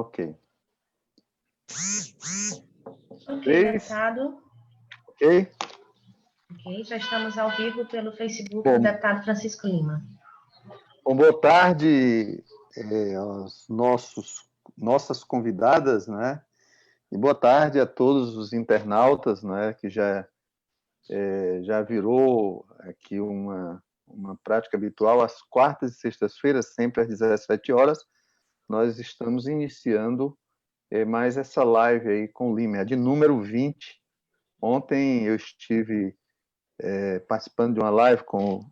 Ok. Ok, 3, deputado. ok? Ok, já estamos ao vivo pelo Facebook Bom, do deputado Francisco Lima. bom, boa tarde aos nossas convidadas, né? E boa tarde a todos os internautas, né? Que já virou aqui uma prática habitual. Às quartas e sextas-feiras, sempre às 17 horas, nós estamos iniciando mais essa live aí com o Lima, a de número 20. Ontem eu estive participando de uma live com o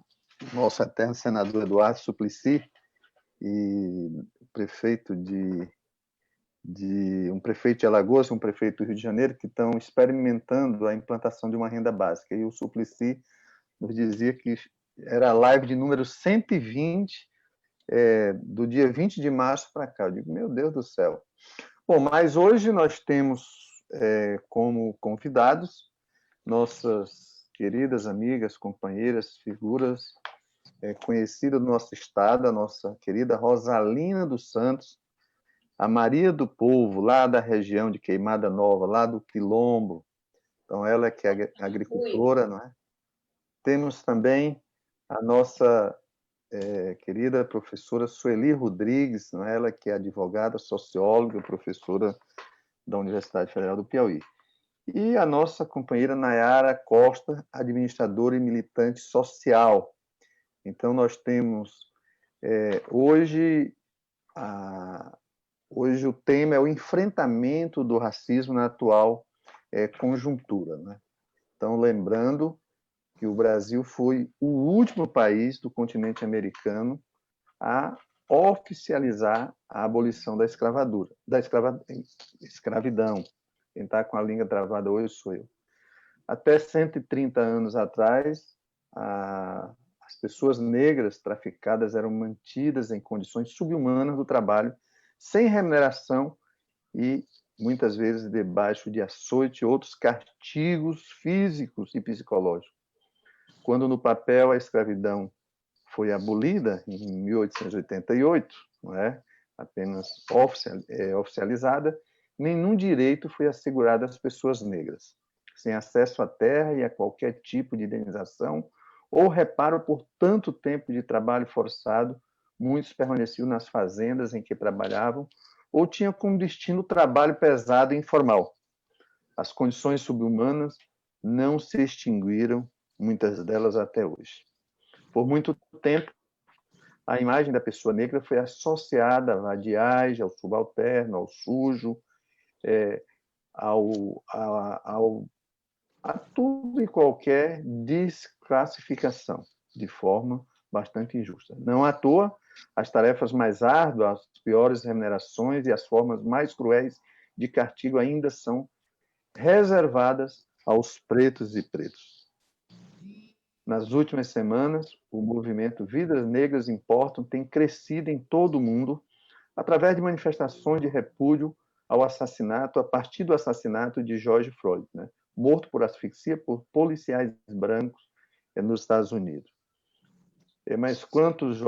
nosso eterno senador Eduardo Suplicy e um prefeito de Alagoas, um prefeito do Rio de Janeiro, que estão experimentando a implantação de uma renda básica. E o Suplicy nos dizia que era a live de número 120 do dia 20 de março para cá. Eu digo, meu Deus do céu. Bom, mas hoje nós temos como convidados nossas queridas amigas, companheiras, figuras conhecidas do nosso estado, a nossa querida Rosalina dos Santos, a Maria do Povo, lá da região de Queimada Nova, lá do Quilombo. Então, ela que é agricultora, não é? Temos também a nossa querida professora Sueli Rodrigues, não é? Ela que é advogada, socióloga, professora da Universidade Federal do Piauí. E a nossa companheira Nayara Costa, administradora e militante social. Então, nós temos hoje o tema é o enfrentamento do racismo na atual conjuntura, né? Então, lembrando que o Brasil foi o último país do continente americano a oficializar a abolição da escravidão. Quem está com a língua travada hoje sou eu. Até 130 anos atrás, as pessoas negras traficadas eram mantidas em condições subhumanas do trabalho, sem remuneração e, muitas vezes, debaixo de açoite e outros castigos físicos e psicológicos. Quando, no papel, a escravidão foi abolida, em 1888, não é? Apenas oficializada, nenhum direito foi assegurado às pessoas negras, sem acesso à terra e a qualquer tipo de indenização ou reparo por tanto tempo de trabalho forçado. Muitos permaneciam nas fazendas em que trabalhavam ou tinham como destino o trabalho pesado e informal. As condições subhumanas não se extinguiram, muitas delas até hoje. Por muito tempo, a imagem da pessoa negra foi associada à vadiagem, ao subalterno, ao sujo, a tudo e qualquer desclassificação, de forma bastante injusta. Não à toa, as tarefas mais árduas, as piores remunerações e as formas mais cruéis de castigo ainda são reservadas aos pretos e pretos. Nas últimas semanas, o movimento Vidas Negras Importam tem crescido em todo o mundo através de manifestações de repúdio ao assassinato, a partir do assassinato de George Floyd, né? Morto por asfixia por policiais brancos nos Estados Unidos. Mas quantos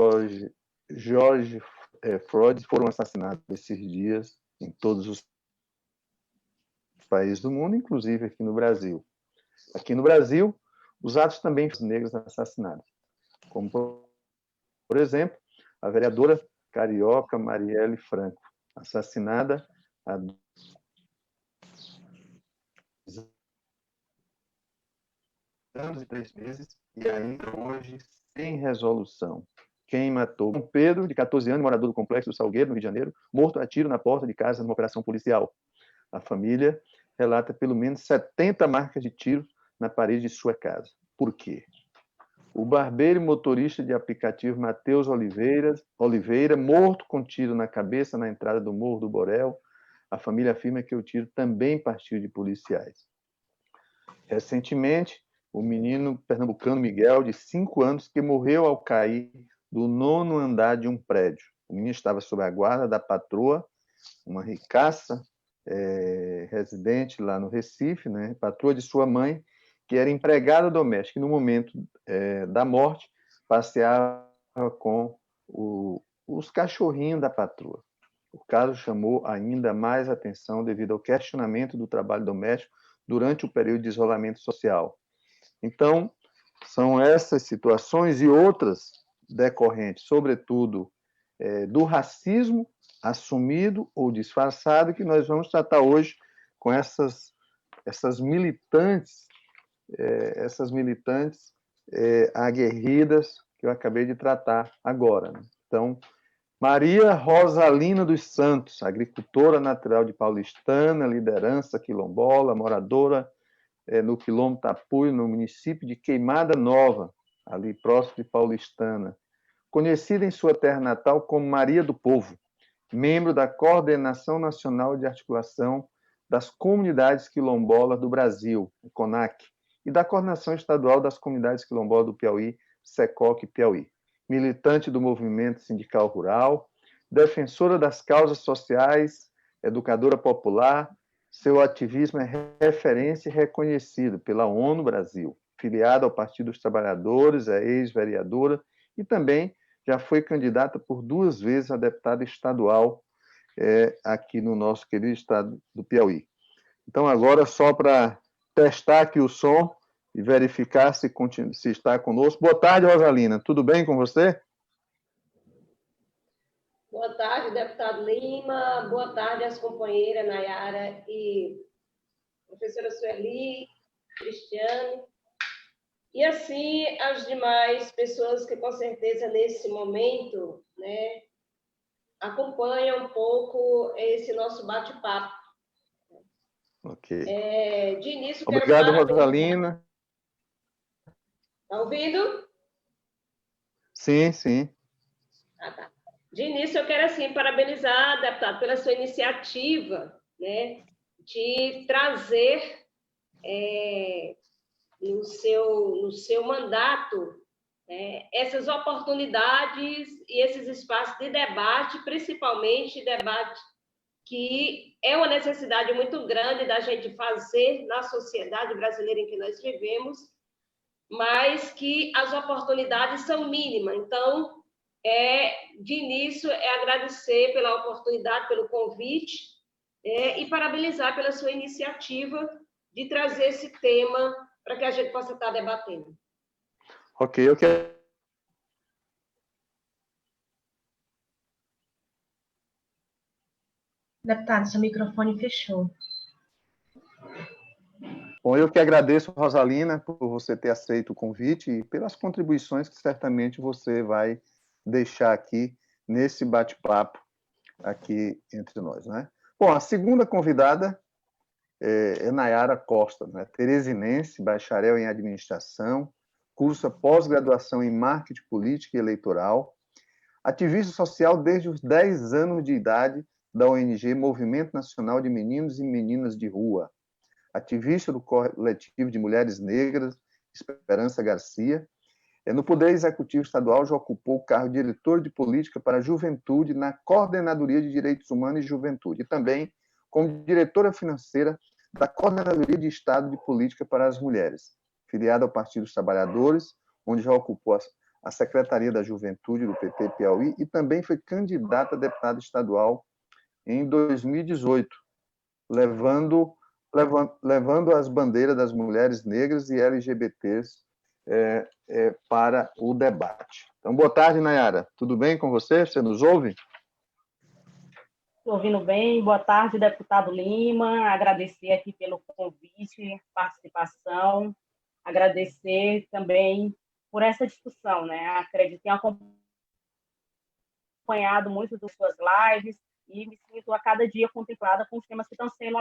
George Floyd foram assassinados esses dias em todos os países do mundo, inclusive aqui no Brasil? Aqui no Brasil, os atos também de negros assassinados, como, por exemplo, a vereadora carioca Marielle Franco, assassinada há 2 anos e 3 meses e ainda hoje sem resolução. Quem matou? Pedro, de 14 anos, morador do Complexo do Salgueiro, no Rio de Janeiro, morto a tiro na porta de casa numa operação policial. A família relata pelo menos 70 marcas de tiros na parede de sua casa. Por quê? O barbeiro e motorista de aplicativo Matheus Oliveira, morto com tiro na cabeça na entrada do Morro do Borel. A família afirma que o tiro também partiu de policiais. Recentemente, o menino pernambucano Miguel, de 5 anos, que morreu ao cair do 9º andar de um prédio. O menino estava sob a guarda da patroa, uma ricaça residente lá no Recife, né? Patroa de sua mãe, que era empregada doméstica, e no momento da morte passeava com os cachorrinhos da patroa. O caso chamou ainda mais atenção devido ao questionamento do trabalho doméstico durante o período de isolamento social. Então, são essas situações e outras decorrentes, sobretudo, do racismo assumido ou disfarçado, que nós vamos tratar hoje com essas militantes, aguerridas que eu acabei de tratar agora. Então, Maria Rosalina dos Santos, agricultora natural de Paulistana, liderança quilombola, moradora no quilombo Tapuio, no município de Queimada Nova, ali próximo de Paulistana. Conhecida em sua terra natal como Maria do Povo, membro da Coordenação Nacional de Articulação das Comunidades Quilombolas do Brasil, CONAC, e da Coordenação Estadual das Comunidades Quilombolas do Piauí, SECOC Piauí. Militante do movimento sindical rural, defensora das causas sociais, educadora popular, seu ativismo é referência e reconhecido pela ONU Brasil. Filiada ao Partido dos Trabalhadores, é ex-vereadora e também já foi candidata por 2 vezes a deputada estadual aqui no nosso querido estado do Piauí. Então, agora, só para testar aqui o som e verificar se está conosco. Boa tarde, Rosalina. Tudo bem com você? Boa tarde, deputado Lima. Boa tarde às companheiras Nayara e professora Sueli, Cristiane. E assim, as demais pessoas que, com certeza, nesse momento, né, acompanham um pouco esse nosso bate-papo. Ok. De início, obrigado, Rosalina. Está ouvindo? Sim, sim. Ah, tá. De início, eu quero, assim, parabenizar, deputado, pela sua iniciativa, né, de trazer no seu mandato essas oportunidades e esses espaços de debate, principalmente debate que é uma necessidade muito grande da gente fazer na sociedade brasileira em que nós vivemos, mas que as oportunidades são mínimas. Então, de início, agradecer pela oportunidade, pelo convite, e parabenizar pela sua iniciativa de trazer esse tema para que a gente possa estar debatendo. Ok, eu quero... Deputado, seu microfone fechou. Bom, eu que agradeço, Rosalina, por você ter aceito o convite e pelas contribuições que certamente você vai deixar aqui nesse bate-papo aqui entre nós, né? Bom, a segunda convidada é Nayara Costa, né? Teresinense, bacharel em administração, cursa pós-graduação em marketing político e eleitoral, ativista social desde os 10 anos de idade da ONG Movimento Nacional de Meninos e Meninas de Rua, ativista do coletivo de mulheres negras, Esperança Garcia. No Poder Executivo Estadual, já ocupou o cargo de diretor de política para a juventude na Coordenadoria de Direitos Humanos e Juventude, e também como diretora financeira da Coordenadoria de Estado de Política para as Mulheres, filiada ao Partido dos Trabalhadores, onde já ocupou a Secretaria da Juventude do PT Piauí e também foi candidata a deputada estadual em 2018, levando as bandeiras das mulheres negras e LGBTs para o debate. Então, boa tarde, Nayara. Tudo bem com você? Você nos ouve? Estou ouvindo bem. Boa tarde, deputado Lima. Agradecer aqui pelo convite, participação. Agradecer também por essa discussão, né? Acredito em acompanhado muito das suas lives e me sinto a cada dia contemplada com os temas que estão sendo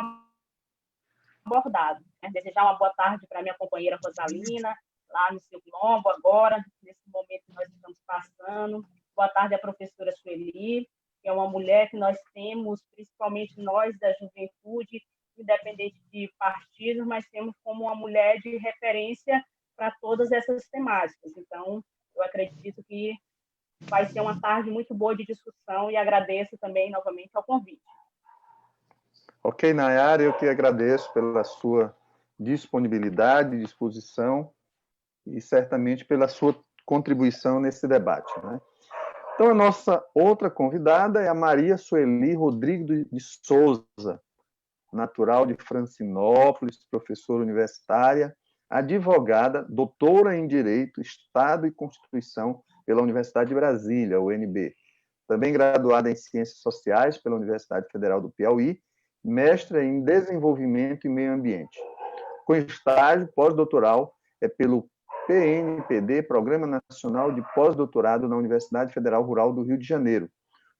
abordados. Desejar uma boa tarde para minha companheira Rosalina, lá no seu quilombo agora, nesse momento que nós estamos passando. Boa tarde à professora Sueli, que é uma mulher que nós temos, principalmente nós da juventude, independente de partidos, mas temos como uma mulher de referência para todas essas temáticas. Então, eu acredito que vai ser uma tarde muito boa de discussão e agradeço também novamente ao convite. Ok, Nayara, eu que agradeço pela sua disponibilidade, disposição e certamente pela sua contribuição nesse debate, né? Então, a nossa outra convidada é a Maria Sueli Rodrigues de Souza, natural de Francinópolis, professora universitária, advogada, doutora em Direito, Estado e Constituição pela Universidade de Brasília, UNB. Também graduada em Ciências Sociais pela Universidade Federal do Piauí, mestra em Desenvolvimento e Meio Ambiente. Com estágio pós-doutoral pelo PNPD, Programa Nacional de Pós-Doutorado na Universidade Federal Rural do Rio de Janeiro,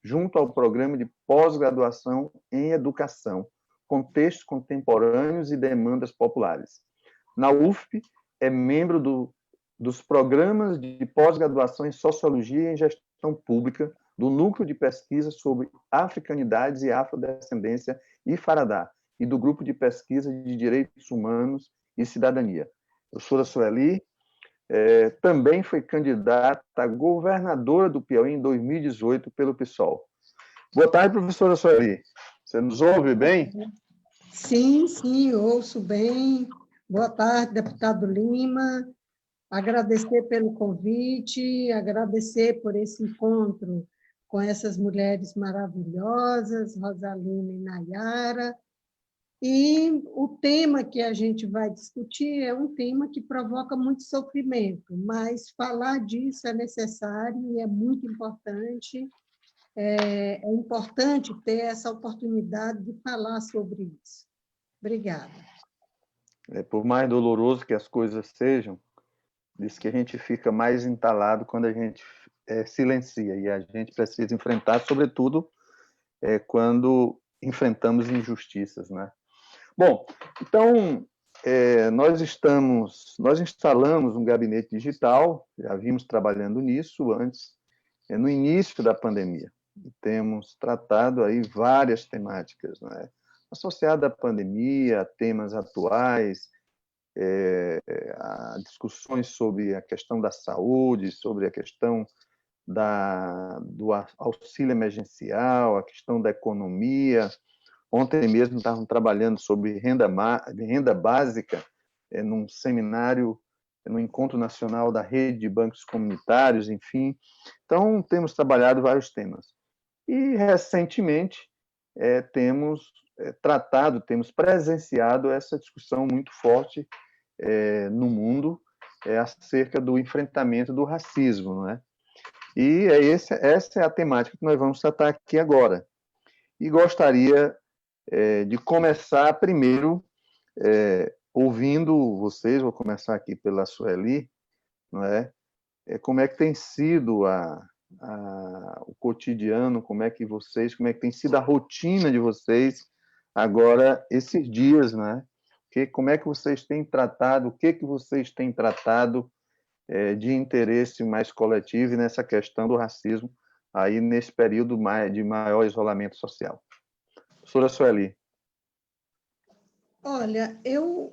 junto ao Programa de Pós-Graduação em Educação, Contextos Contemporâneos e Demandas Populares. Na UFP, é membro dos programas de pós-graduação em Sociologia e em Gestão Pública, do Núcleo de Pesquisa sobre Africanidades e Afrodescendência, IFARADá, e do Grupo de Pesquisa de Direitos Humanos e Cidadania. Professora Sueli também foi candidata a governadora do Piauí em 2018 pelo PSOL. Boa tarde, professora Sueli. Você nos ouve bem? Sim, ouço bem. Boa tarde, deputado Lima. Agradecer pelo convite, agradecer por esse encontro com essas mulheres maravilhosas, Rosalina e Nayara. E o tema que a gente vai discutir é um tema que provoca muito sofrimento, mas falar disso é necessário e é muito importante. É importante ter essa oportunidade de falar sobre isso. Obrigada. Por mais doloroso que as coisas sejam, diz que a gente fica mais entalado quando a gente silencia, e a gente precisa enfrentar, sobretudo, quando enfrentamos injustiças, né? Bom, então, nós instalamos um gabinete digital, já vimos trabalhando nisso antes, no início da pandemia. Temos tratado aí várias temáticas, né, associadas à pandemia, a temas atuais, a discussões sobre a questão da saúde, sobre a questão do auxílio emergencial, a questão da economia. Ontem mesmo estavam trabalhando sobre renda básica num seminário, no Encontro Nacional da Rede de Bancos Comunitários, enfim. Então, temos trabalhado vários temas. E, recentemente, temos presenciado essa discussão muito forte no mundo acerca do enfrentamento do racismo, né? E essa é a temática que nós vamos tratar aqui agora. E gostaria de começar primeiro ouvindo vocês, vou começar aqui pela Sueli, não é? Como é que tem sido o cotidiano, como é que tem sido a rotina de vocês agora, esses dias, né? Como é que vocês têm tratado, o que vocês têm tratado de interesse mais coletivo nessa questão do racismo, aí nesse período de maior isolamento social. Professora Sueli. Olha,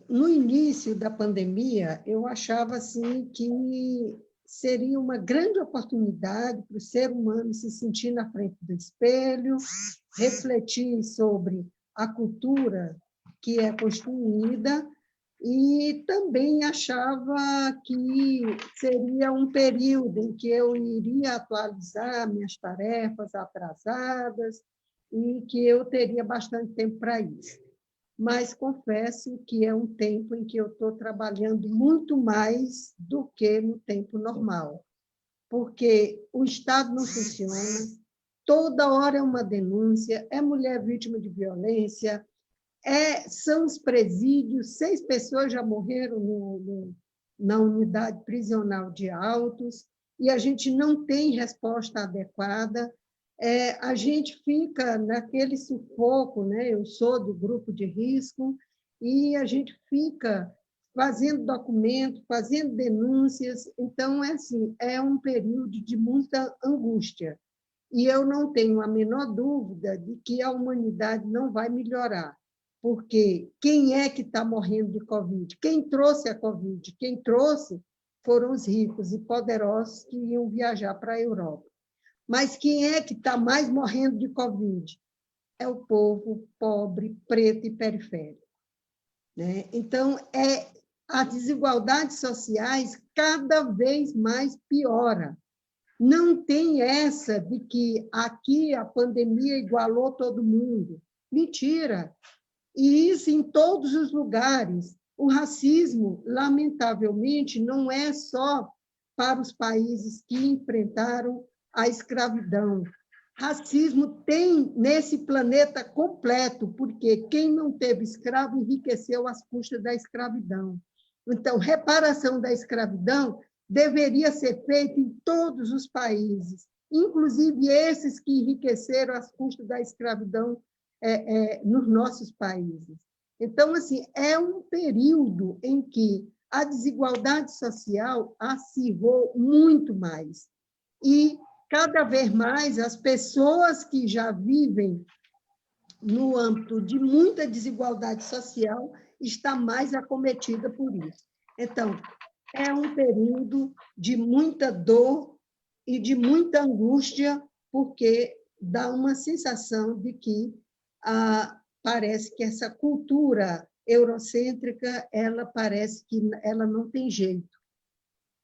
no início da pandemia, eu achava assim, que seria uma grande oportunidade para o ser humano se sentir na frente do espelho, refletir sobre a cultura que é construída, e também achava que seria um período em que eu iria atualizar minhas tarefas atrasadas e que eu teria bastante tempo para isso. Mas confesso que é um tempo em que eu estou trabalhando muito mais do que no tempo normal, porque o Estado não funciona, toda hora é uma denúncia, é mulher vítima de violência, são os presídios, 6 pessoas já morreram na unidade prisional de Altos, e a gente não tem resposta adequada. A gente fica naquele sufoco, né? Eu sou do grupo de risco, e a gente fica fazendo documento, fazendo denúncias. Então, assim, é um período de muita angústia. E eu não tenho a menor dúvida de que a humanidade não vai melhorar, porque quem é que está morrendo de Covid? Quem trouxe a Covid? Quem trouxe foram os ricos e poderosos que iam viajar para a Europa. Mas quem é que está mais morrendo de Covid? É o povo pobre, preto e periférico, né? Então, as desigualdades sociais cada vez mais piora. Não tem essa de que aqui a pandemia igualou todo mundo. Mentira! E isso em todos os lugares. O racismo, lamentavelmente, não é só para os países que enfrentaram a escravidão. Racismo tem nesse planeta completo, porque quem não teve escravo enriqueceu às custas da escravidão. Então, reparação da escravidão deveria ser feita em todos os países, inclusive esses que enriqueceram às custas da escravidão nos nossos países. Então, assim, é um período em que a desigualdade social acirrou muito mais. E, cada vez mais, as pessoas que já vivem no âmbito de muita desigualdade social estão mais acometidas por isso. Então, é um período de muita dor e de muita angústia, porque dá uma sensação de que parece que essa cultura eurocêntrica, ela parece que ela não tem jeito.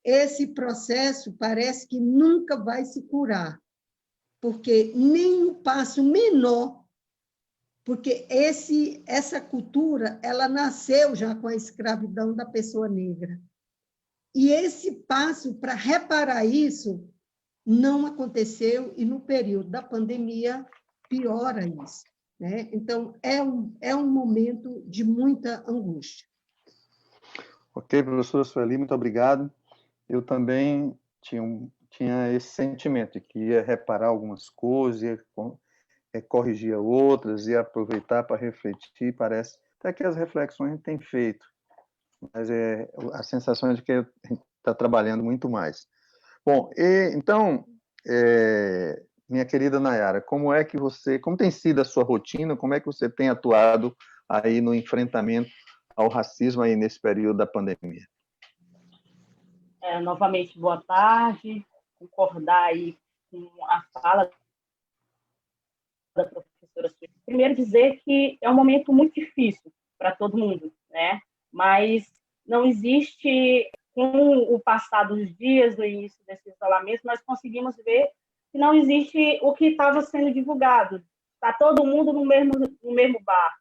Esse processo parece que nunca vai se curar, porque nem um passo menor, porque essa cultura ela nasceu já com a escravidão da pessoa negra. E esse passo para reparar isso não aconteceu, e no período da pandemia piora isso. Né? Então, é um momento de muita angústia. Ok, professora Sueli, muito obrigado. Eu também tinha esse sentimento de que ia reparar algumas coisas, ia corrigir outras, ia aproveitar para refletir, parece até que as reflexões a gente tem feito, mas a sensação é de que a gente está trabalhando muito mais. Bom, então, minha querida Nayara, como tem sido a sua rotina, como é que você tem atuado aí no enfrentamento ao racismo aí nesse período da pandemia? Novamente, boa tarde, concordar aí com a fala da professora Sueli. Primeiro dizer que é um momento muito difícil para todo mundo, né? Mas não existe, com o passar dos dias do início desse isolamento, nós conseguimos ver que não existe o que estava sendo divulgado. Está todo mundo no mesmo barco.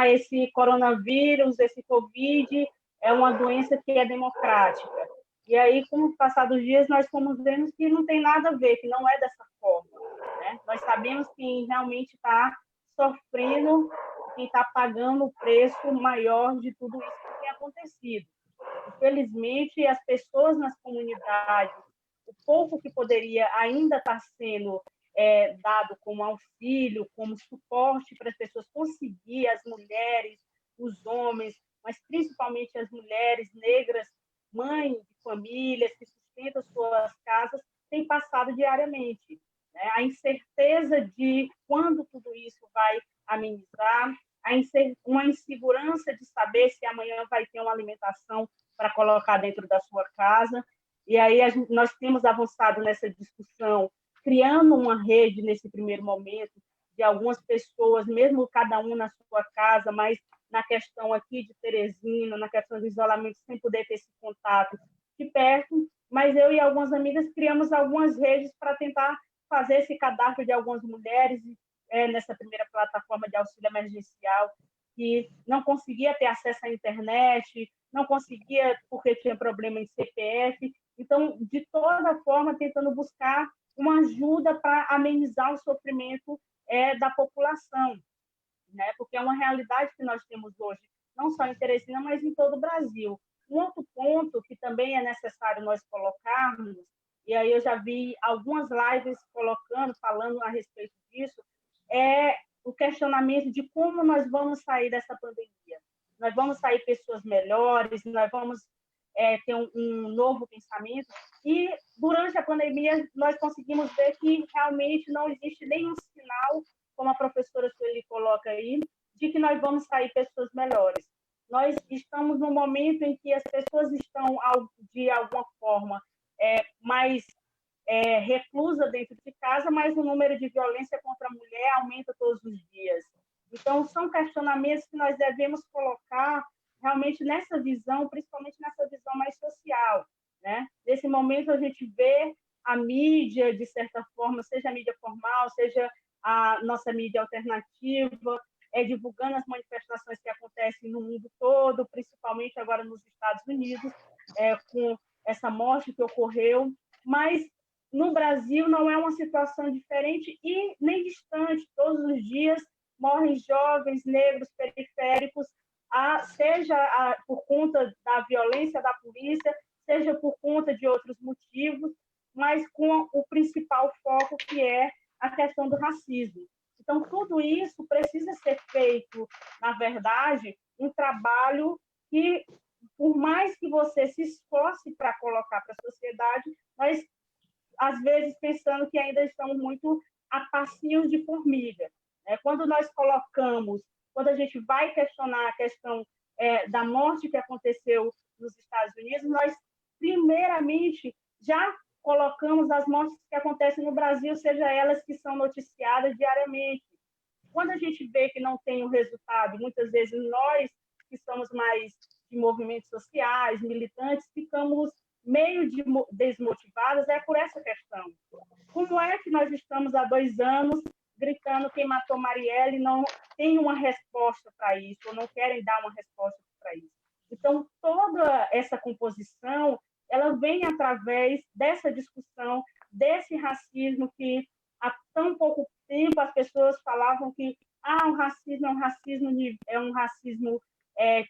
Esse coronavírus, esse Covid é uma doença que é democrática. E aí, com o passar dos dias, nós fomos vendo que não tem nada a ver, que não é dessa forma. Né? Nós sabemos quem realmente está sofrendo, quem está pagando o preço maior de tudo isso que tem acontecido. Infelizmente, as pessoas nas comunidades, o pouco que poderia ainda estar sendo dado como auxílio, como suporte para as pessoas conseguir, as mulheres, os homens, mas principalmente as mulheres negras, mães de famílias que sustentam suas casas, tem passado diariamente. Né? A incerteza de quando tudo isso vai amenizar, uma insegurança de saber se amanhã vai ter uma alimentação para colocar dentro da sua casa. E aí nós temos avançado nessa discussão, criando uma rede nesse primeiro momento de algumas pessoas, mesmo cada um na sua casa, mas na questão aqui de Teresina, na questão do isolamento, sem poder ter esse contato de perto, mas eu e algumas amigas criamos algumas redes para tentar fazer esse cadastro de algumas mulheres nessa primeira plataforma de auxílio emergencial, que não conseguia ter acesso à internet, não conseguia porque tinha problema em CPF. Então, de toda forma, tentando buscar uma ajuda para amenizar o sofrimento da população, né? Porque é uma realidade que nós temos hoje, não só em Teresina, mas em todo o Brasil. Um outro ponto que também é necessário nós colocarmos, e aí eu já vi algumas lives falando a respeito disso, é o questionamento de como nós vamos sair dessa pandemia. Nós vamos sair pessoas melhores, nós vamos ter um novo pensamento. E, durante a pandemia, nós conseguimos ver que realmente não existe nenhum sinal, como a professora Sueli coloca aí, de que nós vamos sair pessoas melhores. Nós estamos num momento em que as pessoas estão, de alguma forma, mais reclusas dentro de casa, mas o número de violência contra a mulher aumenta todos os dias. Então, são questionamentos que nós devemos colocar realmente nessa visão, principalmente nessa visão mais social. Né? Nesse momento, a gente vê a mídia, de certa forma, seja a mídia formal, seja a nossa mídia alternativa, divulgando as manifestações que acontecem no mundo todo, principalmente agora nos Estados Unidos, com essa morte que ocorreu, mas no Brasil não é uma situação diferente e nem distante. Todos os dias morrem jovens negros periféricos, seja por conta da violência da polícia, seja por conta de outros motivos, mas com o principal foco, que é a questão do racismo. Então, tudo isso precisa ser feito, na verdade, um trabalho que, por mais que você se esforce para colocar para a sociedade, nós, às vezes, pensando que ainda estamos muito a passinhos de formiga. Quando nós colocamos, quando a gente vai questionar a questão da morte que aconteceu nos Estados Unidos, nós, primeiramente, já colocamos as mortes que acontecem no Brasil, seja elas que são noticiadas diariamente. Quando a gente vê que não tem um resultado, muitas vezes nós, que somos mais de movimentos sociais, militantes, ficamos meio desmotivados por essa questão. Como é que nós estamos há 2 anos gritando quem matou Marielle e não tem uma resposta para isso, ou não querem dar uma resposta para isso? Então, toda essa composição ela vem através dessa discussão, desse racismo que há tão pouco tempo as pessoas falavam que o racismo é um racismo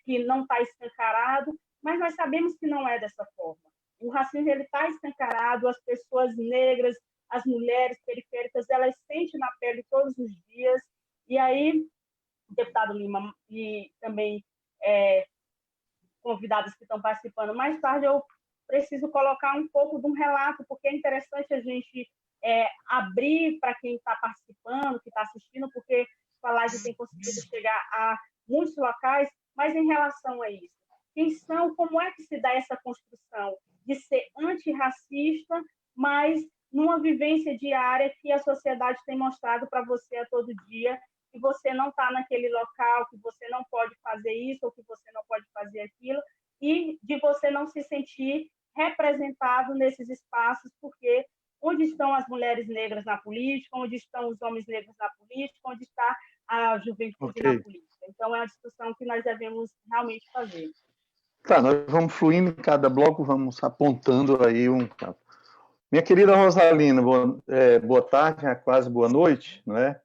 que não está escancarado, mas nós sabemos que não é dessa forma. O racismo está escancarado, as pessoas negras, as mulheres periféricas, elas sentem na pele todos os dias. E aí, deputado Lima e também convidados que estão participando mais tarde, eu preciso colocar um pouco de um relato, porque é interessante a gente abrir para quem está participando, que está assistindo, porque a live tem conseguido chegar a muitos locais, mas em relação a isso, quem são, como é que se dá essa construção de ser antirracista, mas numa vivência diária que a sociedade tem mostrado para você a todo dia, que você não está naquele local, que você não pode fazer isso, ou que você não pode fazer aquilo, e de você não se sentir representado nesses espaços, porque onde estão as mulheres negras na política, onde estão os homens negros na política, onde está a juventude na política. Então, é uma discussão que nós devemos realmente fazer. Tá, nós vamos fluindo em cada bloco, vamos apontando aí um... Minha querida Rosalina, boa tarde, quase boa noite, não é?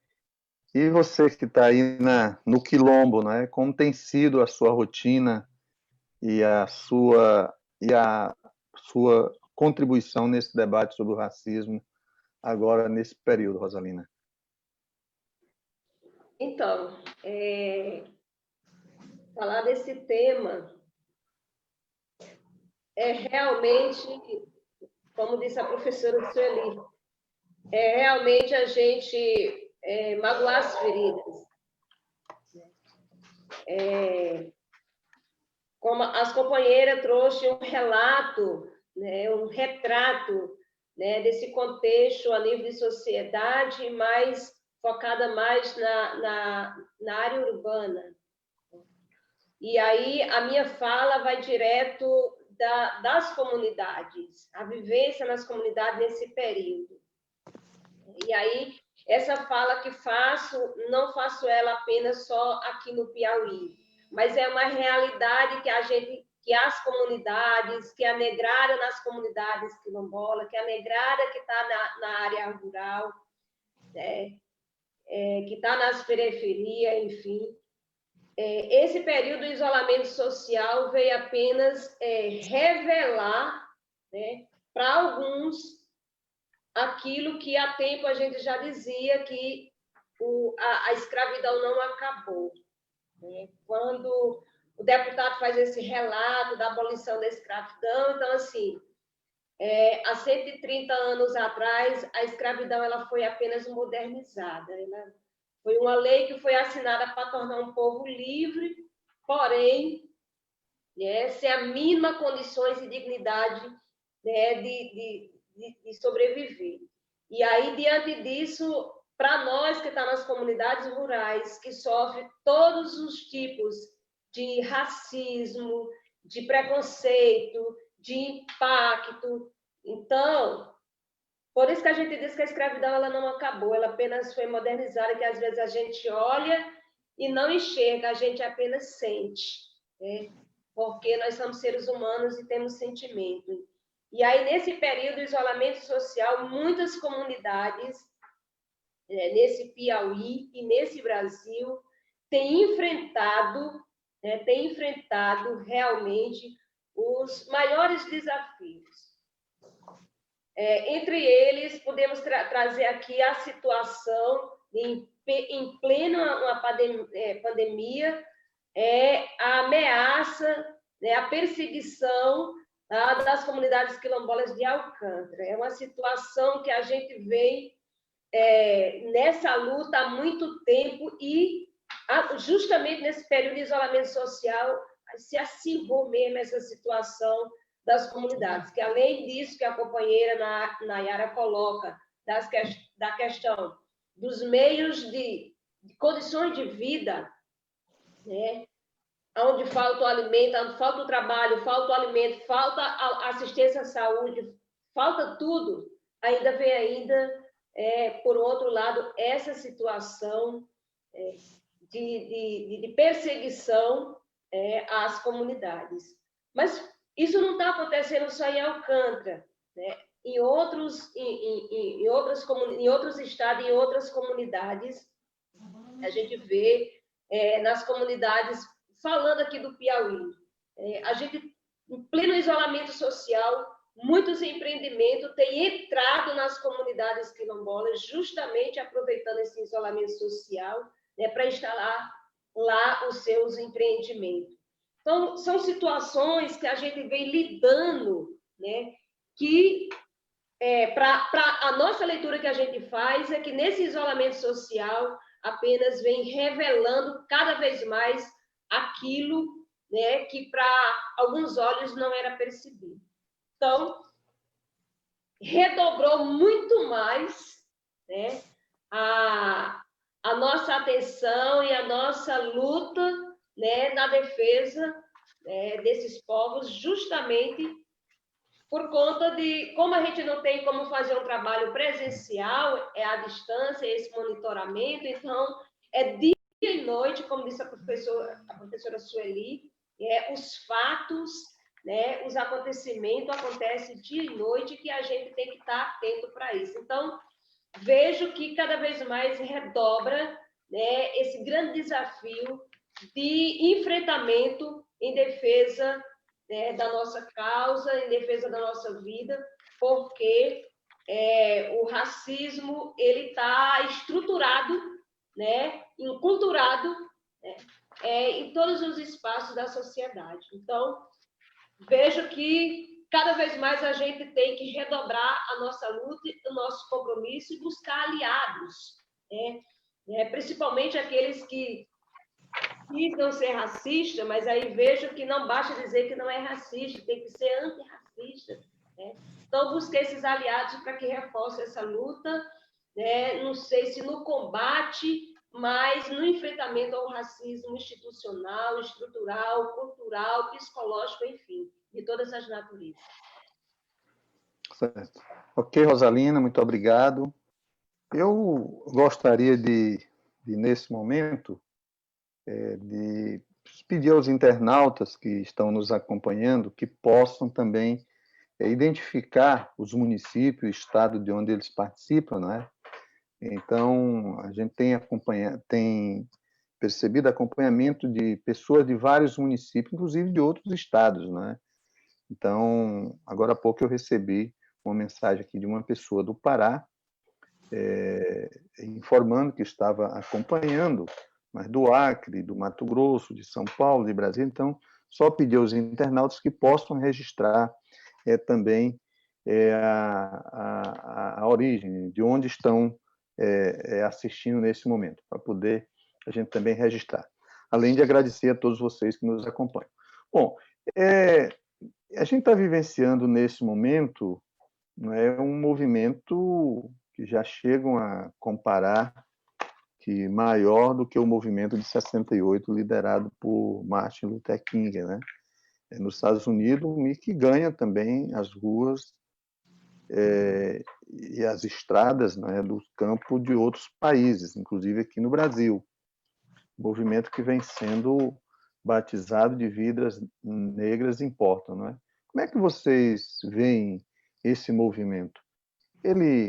E você que está aí no Quilombo, não é? Como tem sido a sua rotina e a sua contribuição nesse debate sobre o racismo agora nesse período, Rosalina? Então, falar desse tema realmente, como disse a professora Sueli, realmente a gente magoar as feridas. Como as companheiras trouxeram um relato, um retrato desse contexto a nível de sociedade, mas focada mais na área urbana. E aí a minha fala vai direto das comunidades, a vivência nas comunidades nesse período. E aí, essa fala que faço, não faço ela apenas só aqui no Piauí, mas é uma realidade que as comunidades, que a negrada nas comunidades quilombolas, que a negrada que está na área rural, que está nas periferias, enfim. Esse período de isolamento social veio apenas revelar, para alguns, aquilo que há tempo a gente já dizia, que a escravidão não acabou. Quando o deputado faz esse relato da abolição da escravidão, então, assim, há 130 anos atrás, a escravidão ela foi apenas modernizada. Foi uma lei que foi assinada para tornar um povo livre, porém, sem a mínima condições e dignidade de sobreviver. E aí, diante disso, para nós que estamos nas comunidades rurais, que sofrem todos os tipos de racismo, de preconceito, de impacto, então, Por isso que a gente diz que a escravidão ela não acabou, ela apenas foi modernizada, que às vezes a gente olha e não enxerga, a gente apenas sente, né? Porque nós somos seres humanos e temos sentimento. E aí, nesse período de isolamento social, muitas comunidades, nesse Piauí e nesse Brasil, têm enfrentado realmente os maiores desafios. Entre eles, podemos trazer aqui a situação em plena pandemia, a ameaça, a perseguição das comunidades quilombolas de Alcântara. É uma situação que a gente vem nessa luta há muito tempo e, justamente nesse período de isolamento social, se acirrou mesmo essa situação das comunidades, que além disso que a companheira Nayara coloca, da questão dos meios de condições de vida, né? Onde falta o alimento, onde falta o trabalho, falta o alimento, falta a assistência à saúde, falta tudo, ainda vem por outro lado, essa situação de perseguição às comunidades. Mas isso não está acontecendo só em Alcântara, né? Em outros estados, em outras comunidades, a gente vê nas comunidades, falando aqui do Piauí, a gente, em pleno isolamento social, muitos empreendimentos têm entrado nas comunidades quilombolas, justamente aproveitando esse isolamento social, né, para instalar lá os seus empreendimentos. Então, são situações que a gente vem lidando, né, que, para a nossa leitura que a gente faz, é que nesse isolamento social apenas vem revelando cada vez mais aquilo, né, que para alguns olhos não era percebido. Então, redobrou muito mais, né, a nossa atenção e a nossa luta, né, na defesa desses povos, justamente por conta de, como a gente não tem como fazer um trabalho presencial, à distância, esse monitoramento, então, dia e noite, como disse a professora Sueli, os fatos, né, os acontecimentos acontecem dia e noite, que a gente tem que estar atento para isso. Então, vejo que cada vez mais redobra, né, esse grande desafio de enfrentamento em defesa, né, da nossa causa, em defesa da nossa vida, porque o racismo ele está estruturado, né, enculturado, né, em todos os espaços da sociedade. Então, vejo que cada vez mais a gente tem que redobrar a nossa luta, o nosso compromisso e buscar aliados, né, principalmente aqueles que dizem ser racistas, mas aí vejo que não basta dizer que não é racista, tem que ser antirracista, né? Então, busquei esses aliados para que reforcem essa luta, né? Não sei se no combate, mas no enfrentamento ao racismo institucional, estrutural, cultural, psicológico, enfim, de todas as naturezas. Certo. Ok, Rosalina, muito obrigado. Eu gostaria de nesse momento, de pedir aos internautas que estão nos acompanhando que possam também identificar os municípios, o estado de onde eles participam, não é? Então, a gente tem percebido acompanhamento de pessoas de vários municípios, inclusive de outros estados, não é? Então, agora há pouco eu recebi uma mensagem aqui de uma pessoa do Pará, informando que estava acompanhando, mas do Acre, do Mato Grosso, de São Paulo, de Brasília. Então, só pedir aos internautas que possam registrar também a origem, de onde estão assistindo nesse momento, para poder a gente também registrar. Além de agradecer a todos vocês que nos acompanham. Bom, a gente está vivenciando nesse momento um movimento que já chegam a comparar que maior do que o movimento de 68 liderado por Martin Luther King, né? Nos Estados Unidos, e que ganha também as ruas e as estradas, né, do campo de outros países, inclusive aqui no Brasil. Movimento que vem sendo batizado de Vidas Negras Importam, não é? Como é que vocês veem esse movimento?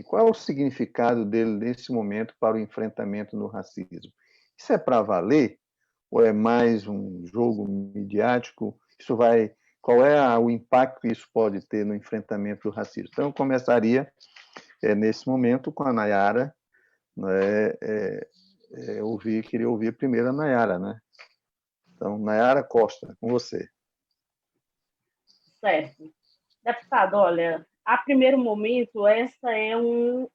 Qual é o significado dele nesse momento para o enfrentamento do racismo? Isso é para valer? Ou é mais um jogo midiático? Qual é o impacto que isso pode ter no enfrentamento do racismo? Então, eu começaria, nesse momento, com a Nayara, né? Queria ouvir primeiro a Nayara, né? Então, Nayara Costa, com você. Certo. Deputado, olha, a primeiro momento, esse é um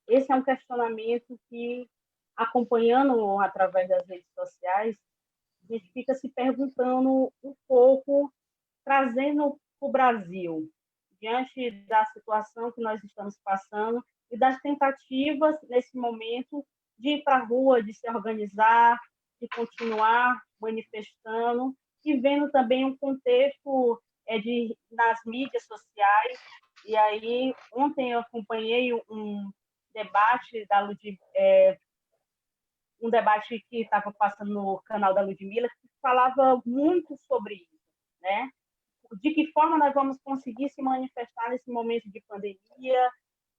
questionamento que, acompanhando através das redes sociais, a gente fica se perguntando um pouco, trazendo para o Brasil, diante da situação que nós estamos passando e das tentativas, nesse momento, de ir para a rua, de se organizar, de continuar manifestando, e vendo também um contexto nas mídias sociais. E aí, ontem eu acompanhei um debate um debate que estava passando no canal da Ludmilla, que falava muito sobre isso, né? De que forma nós vamos conseguir se manifestar nesse momento de pandemia?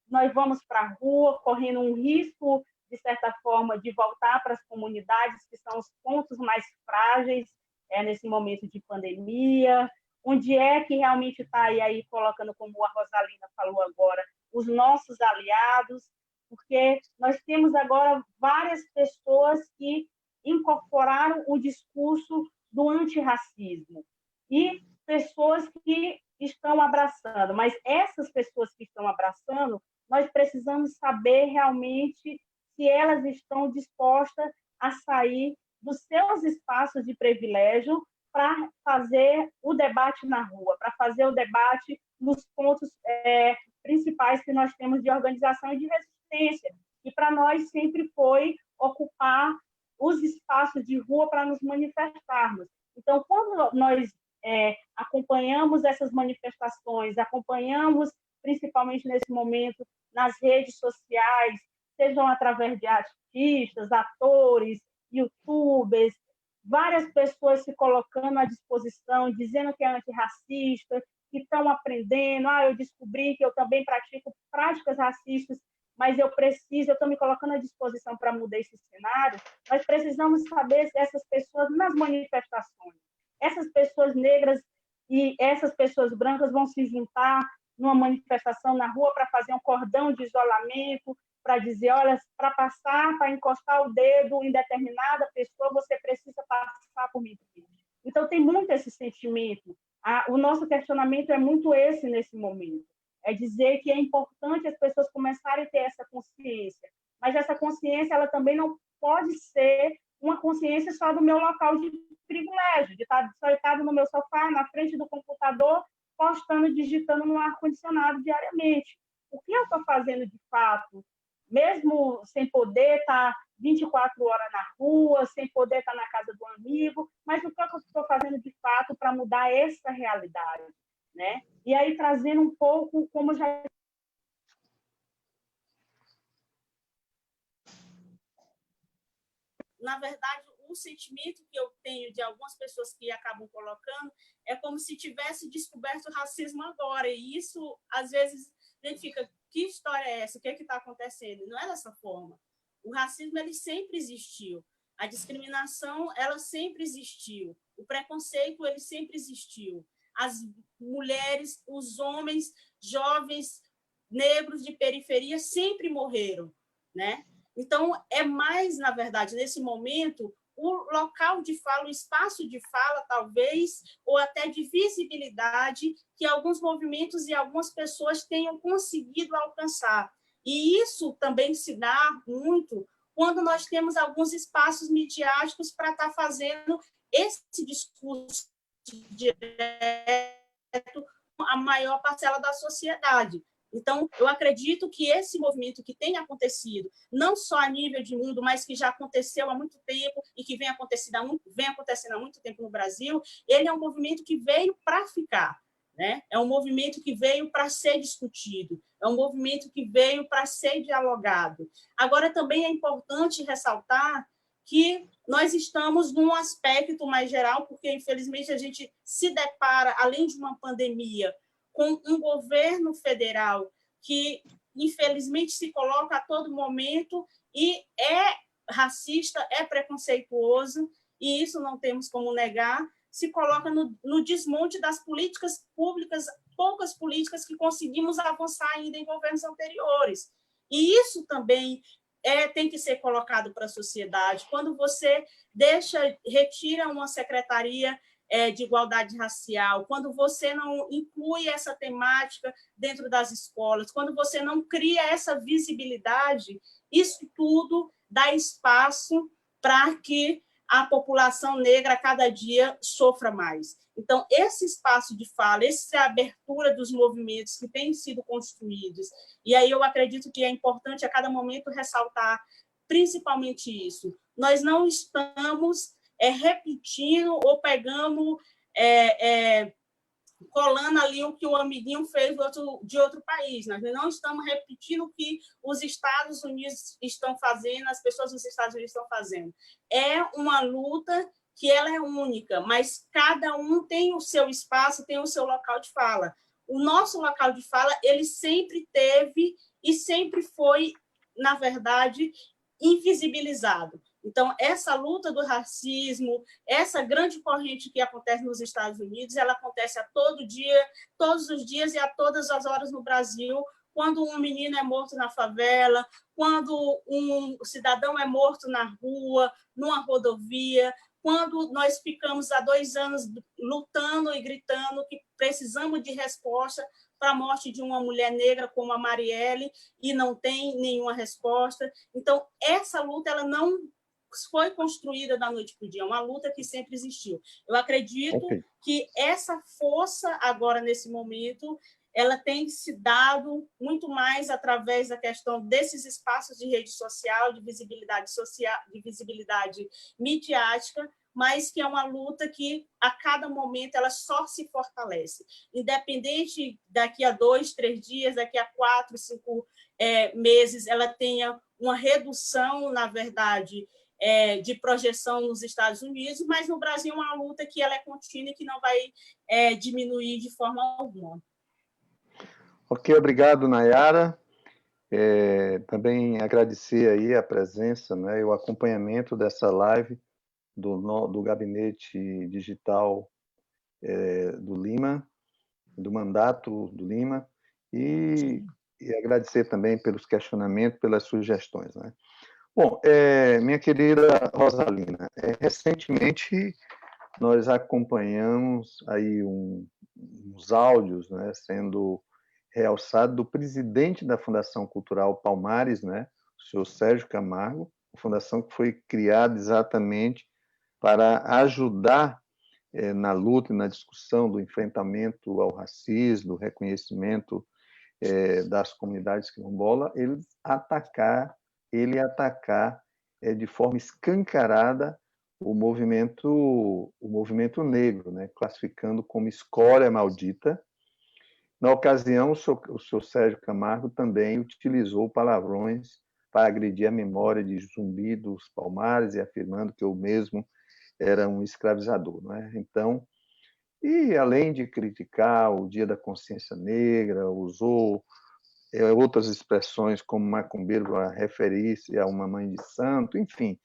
Nós vamos para a rua, correndo um risco, de certa forma, de voltar para as comunidades, que são os pontos mais frágeis nesse momento de pandemia. Onde é que realmente está, e aí colocando, como a Rosalina falou agora, os nossos aliados, porque nós temos agora várias pessoas que incorporaram o discurso do antirracismo e pessoas que estão abraçando, mas essas pessoas que estão abraçando, nós precisamos saber realmente se elas estão dispostas a sair dos seus espaços de privilégio para fazer o debate na rua, para fazer o debate nos pontos principais que nós temos de organização e de resistência. E para nós sempre foi ocupar os espaços de rua para nos manifestarmos. Então, quando nós acompanhamos essas manifestações, acompanhamos, principalmente nesse momento, nas redes sociais, sejam através de artistas, atores, youtubers, várias pessoas se colocando à disposição, dizendo que é antirracista, que estão aprendendo, eu descobri que eu também pratico práticas racistas, mas eu estou me colocando à disposição para mudar esse cenário. Nós precisamos saber se essas pessoas nas manifestações, essas pessoas negras e essas pessoas brancas vão se juntar numa manifestação na rua para fazer um cordão de isolamento, para dizer, olha, para passar, para encostar o dedo em determinada pessoa, você precisa passar por mim. Então, tem muito esse sentimento. O nosso questionamento é muito esse nesse momento. É dizer que é importante as pessoas começarem a ter essa consciência. Mas essa consciência, ela também não pode ser uma consciência só do meu local de privilégio, de estar sentado no meu sofá, na frente do computador, postando, digitando no ar-condicionado diariamente. O que eu estou fazendo de fato? Mesmo sem poder estar 24 horas na rua, sem poder estar na casa do amigo, mas o que eu estou fazendo de fato para mudar essa realidade, né? E aí trazendo um pouco, como já... Na verdade, o sentimento que eu tenho de algumas pessoas que acabam colocando é como se tivesse descoberto o racismo agora, e isso, às vezes, a gente fica... Que história é essa? O que é que está acontecendo? Não é dessa forma. O racismo, ele sempre existiu. A discriminação, ela sempre existiu. O preconceito, ele sempre existiu. As mulheres, os homens, jovens, negros de periferia sempre morreram, né? Então, é mais, na verdade, nesse momento, o local de fala, o espaço de fala, talvez, ou até de visibilidade que alguns movimentos e algumas pessoas tenham conseguido alcançar. E isso também se dá muito quando nós temos alguns espaços midiáticos para estar fazendo esse discurso direto à maior parcela da sociedade. Então, eu acredito que esse movimento que tem acontecido, não só a nível de mundo, mas que já aconteceu há muito tempo e que vem acontecendo há muito tempo no Brasil, ele é um movimento que veio para ficar. né? É um movimento que veio para ser discutido, é um movimento que veio para ser dialogado. Agora, também é importante ressaltar que nós estamos num aspecto mais geral, porque, infelizmente, a gente se depara, além de uma pandemia, com um governo federal que, infelizmente, se coloca a todo momento e é racista, é preconceituoso, e isso não temos como negar, se coloca no desmonte das políticas públicas, poucas políticas que conseguimos avançar ainda em governos anteriores. E isso também tem que ser colocado para a sociedade. Quando você retira uma secretaria de igualdade racial, quando você não inclui essa temática dentro das escolas, quando você não cria essa visibilidade, isso tudo dá espaço para que a população negra, a cada dia, sofra mais. Então, esse espaço de fala, essa abertura dos movimentos que têm sido construídos, e aí eu acredito que é importante a cada momento ressaltar principalmente isso. Nós não estamos repetindo ou pegando, colando ali o que o amiguinho fez de outro país. Nós não estamos repetindo o que os Estados Unidos estão fazendo, as pessoas dos Estados Unidos estão fazendo. É uma luta que ela é única, mas cada um tem o seu espaço, tem o seu local de fala. O nosso local de fala, ele sempre teve e sempre foi, na verdade, invisibilizado. Então, essa luta do racismo, essa grande corrente que acontece nos Estados Unidos, ela acontece a todo dia, todos os dias e a todas as horas no Brasil, quando um menino é morto na favela, quando um cidadão é morto na rua, numa rodovia, quando nós ficamos há 2 anos lutando e gritando que precisamos de resposta para a morte de uma mulher negra como a Marielle, e não tem nenhuma resposta. Então, essa luta ela não foi construída da noite para o dia, é uma luta que sempre existiu. Eu acredito que essa força, agora, nesse momento, ela tem se dado muito mais através da questão desses espaços de rede social, de visibilidade midiática, mas que é uma luta que, a cada momento, ela só se fortalece. Independente daqui a 2, 3 dias, daqui a 4, 5 meses, ela tenha uma redução, na verdade, de projeção nos Estados Unidos, mas no Brasil é uma luta que ela é contínua e que não vai diminuir de forma alguma. Ok, obrigado, Nayara. Também agradecer aí a presença, né, e o acompanhamento dessa live do Gabinete Digital do Lima, do Mandato do Lima, e agradecer também pelos questionamentos, pelas sugestões, né? Bom, minha querida Rosalina, recentemente nós acompanhamos aí uns áudios, né, sendo realçado do presidente da Fundação Cultural Palmares, né, o senhor Sérgio Camargo, a fundação que foi criada exatamente para ajudar na luta e na discussão do enfrentamento ao racismo, do reconhecimento das comunidades quilombolas, ele atacar de forma escancarada o movimento negro, né, classificando como escória maldita. Na ocasião, o senhor Sérgio Camargo também utilizou palavrões para agredir a memória de Zumbi dos Palmares e afirmando que eu mesmo era um escravizador, né? Então, e além de criticar o Dia da Consciência Negra, usou outras expressões como macumbeiro a referir-se a uma mãe de santo, enfim.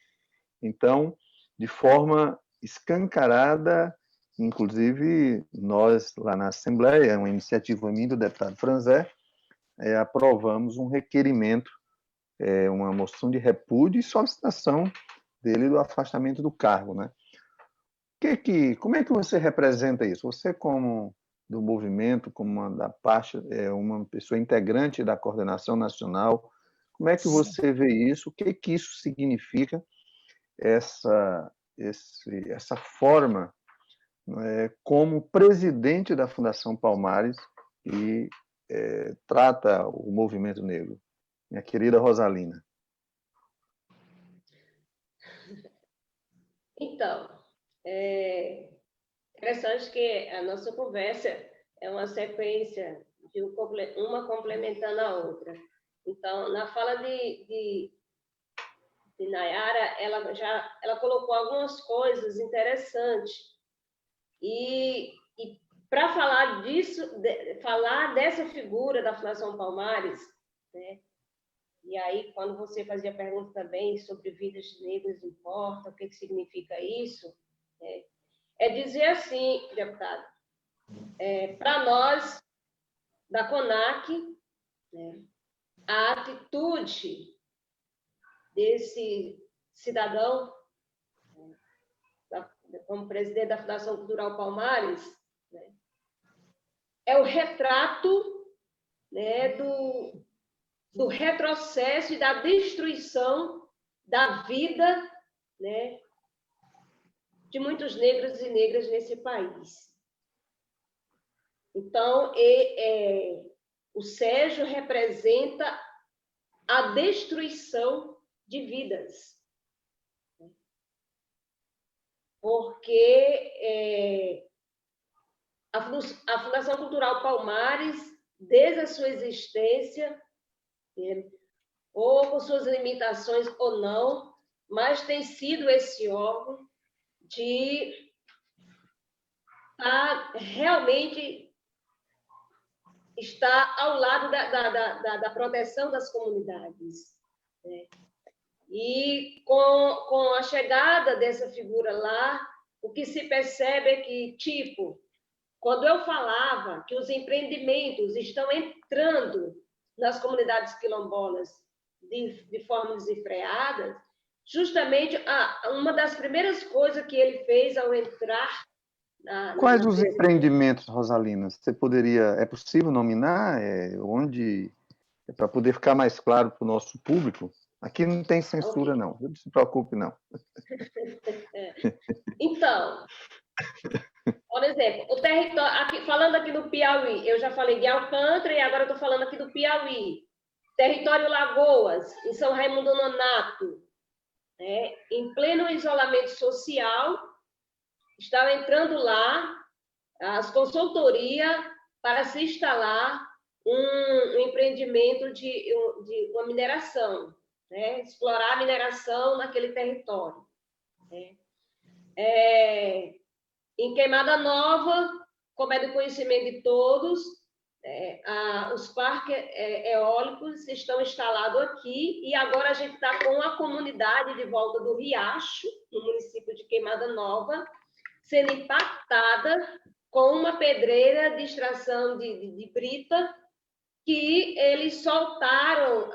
Então, de forma escancarada, inclusive nós lá na Assembleia, uma iniciativa minha do deputado Franzé, aprovamos um requerimento, uma moção de repúdio e solicitação dele do afastamento do cargo, né? Como é que você representa isso? Você, como do movimento, como uma pessoa integrante da coordenação nacional, como é que você vê isso? O que isso significa, essa forma, como presidente da Fundação Palmares e trata o movimento negro? Minha querida Rosalina. Então, é interessante que a nossa conversa é uma sequência de uma complementando a outra. Então, na fala de Nayara, ela colocou algumas coisas interessantes. E para falar disso, falar dessa figura da Fundação Palmares, né? E aí, quando você fazia pergunta também sobre vidas negras importa, o que significa isso, né? É dizer assim, deputado, para nós, da CONAC, né, a atitude desse cidadão, como presidente da Fundação Cultural Palmares, né, é o retrato, né, do retrocesso e da destruição da vida, né, de muitos negros e negras nesse país. Então, o Sérgio representa a destruição de vidas. Porque a Fundação Cultural Palmares, desde a sua existência, ou com suas limitações ou não, mas tem sido esse órgão de realmente estar ao lado da proteção das comunidades, né? E com a chegada dessa figura lá, o que se percebe é que, tipo, quando eu falava que os empreendimentos estão entrando nas comunidades quilombolas de forma desenfreada, justamente uma das primeiras coisas que ele fez ao entrar Quais os empreendimentos, Rosalina? Você poderia, é possível nominar onde, para poder ficar mais claro para o nosso público? Aqui não tem censura, okay. Não. Não se preocupe, não. Então, por exemplo, o território, falando aqui do Piauí, eu já falei de Alcântara e agora estou falando aqui do Piauí. Território Lagoas, em São Raimundo Nonato, né, em pleno isolamento social, estava entrando lá as consultorias para se instalar um empreendimento de uma mineração, né, explorar a mineração naquele território. Né. Em Queimada Nova, como é do conhecimento de todos, os parques eólicos estão instalados aqui e agora a gente está com a comunidade de Volta do Riacho, no município de Queimada Nova, sendo impactada com uma pedreira de extração de brita que eles soltaram,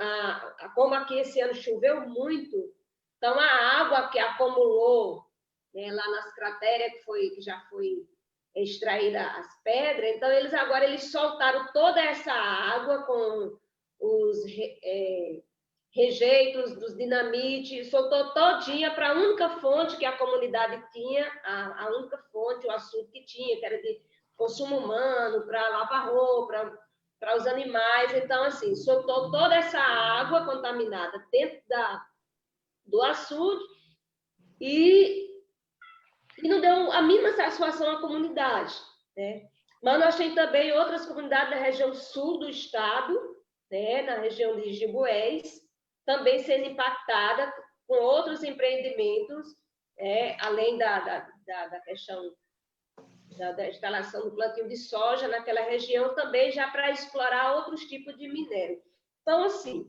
como aqui esse ano choveu muito, então a água que acumulou, né, lá nas crateras que já foi extraída as pedras, então eles soltaram toda essa água com os rejeitos dos dinamites, soltou todinha para a única fonte que a comunidade tinha, a única fonte, o açude que tinha, que era de consumo humano, para lavar roupa, para os animais. Então, assim, soltou toda essa água contaminada dentro do açude e não deu a mínima satisfação à comunidade, né? Mas nós temos também outras comunidades da região sul do estado, né, na região de Jibués, também sendo impactada com outros empreendimentos, além da questão da instalação do plantio de soja naquela região, também já para explorar outros tipos de minério. Então, assim,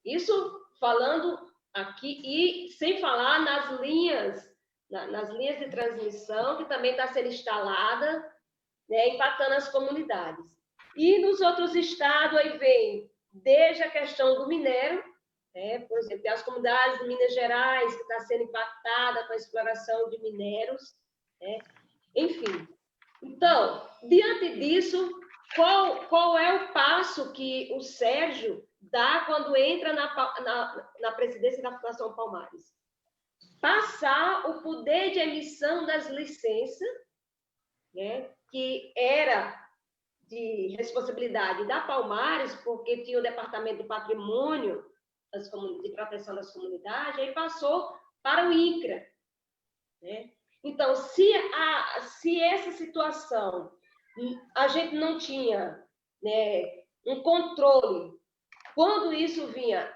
isso falando aqui, e sem falar nas linhas de transmissão, que também está sendo instalada, né, impactando as comunidades. E nos outros estados, aí vem desde a questão do minério, né, por exemplo, as comunidades de Minas Gerais, que está sendo impactada com a exploração de minérios, né? Enfim. Então, diante disso, qual é o passo que o Sérgio dá quando entra na presidência da Fundação Palmares? Passar o poder de emissão das licenças, né, que era de responsabilidade da Palmares, porque tinha o Departamento do Patrimônio de Proteção das Comunidades, aí passou para o INCRA, né? Então, se essa situação a gente não tinha, né, um controle. Quando isso vinha,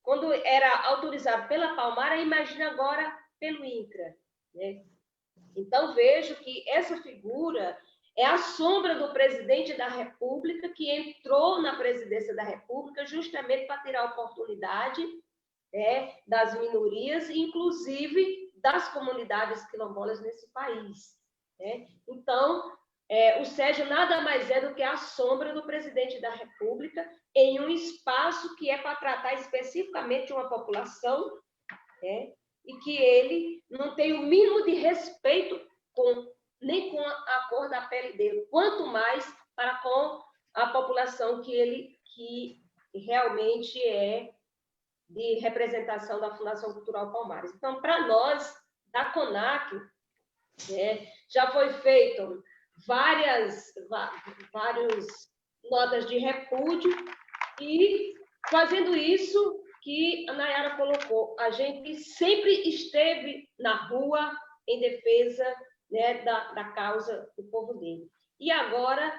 quando era autorizado pela Palmara, imagina agora pelo INCRA, né? Então, vejo que essa figura é a sombra do presidente da República, que entrou na presidência da República justamente para tirar a oportunidade, né, das minorias, inclusive das comunidades quilombolas nesse país, né? Então, o Sérgio nada mais é do que a sombra do presidente da República em um espaço que é para tratar especificamente uma população, né, e que ele não tem o mínimo de respeito nem com a cor da pele dele, quanto mais para com a população que realmente é de representação da Fundação Cultural Palmares. Então, para nós, da CONAC, né, já foi feito várias notas de repúdio e, fazendo isso que a Nayara colocou, a gente sempre esteve na rua em defesa, né, da causa do povo dele. E agora,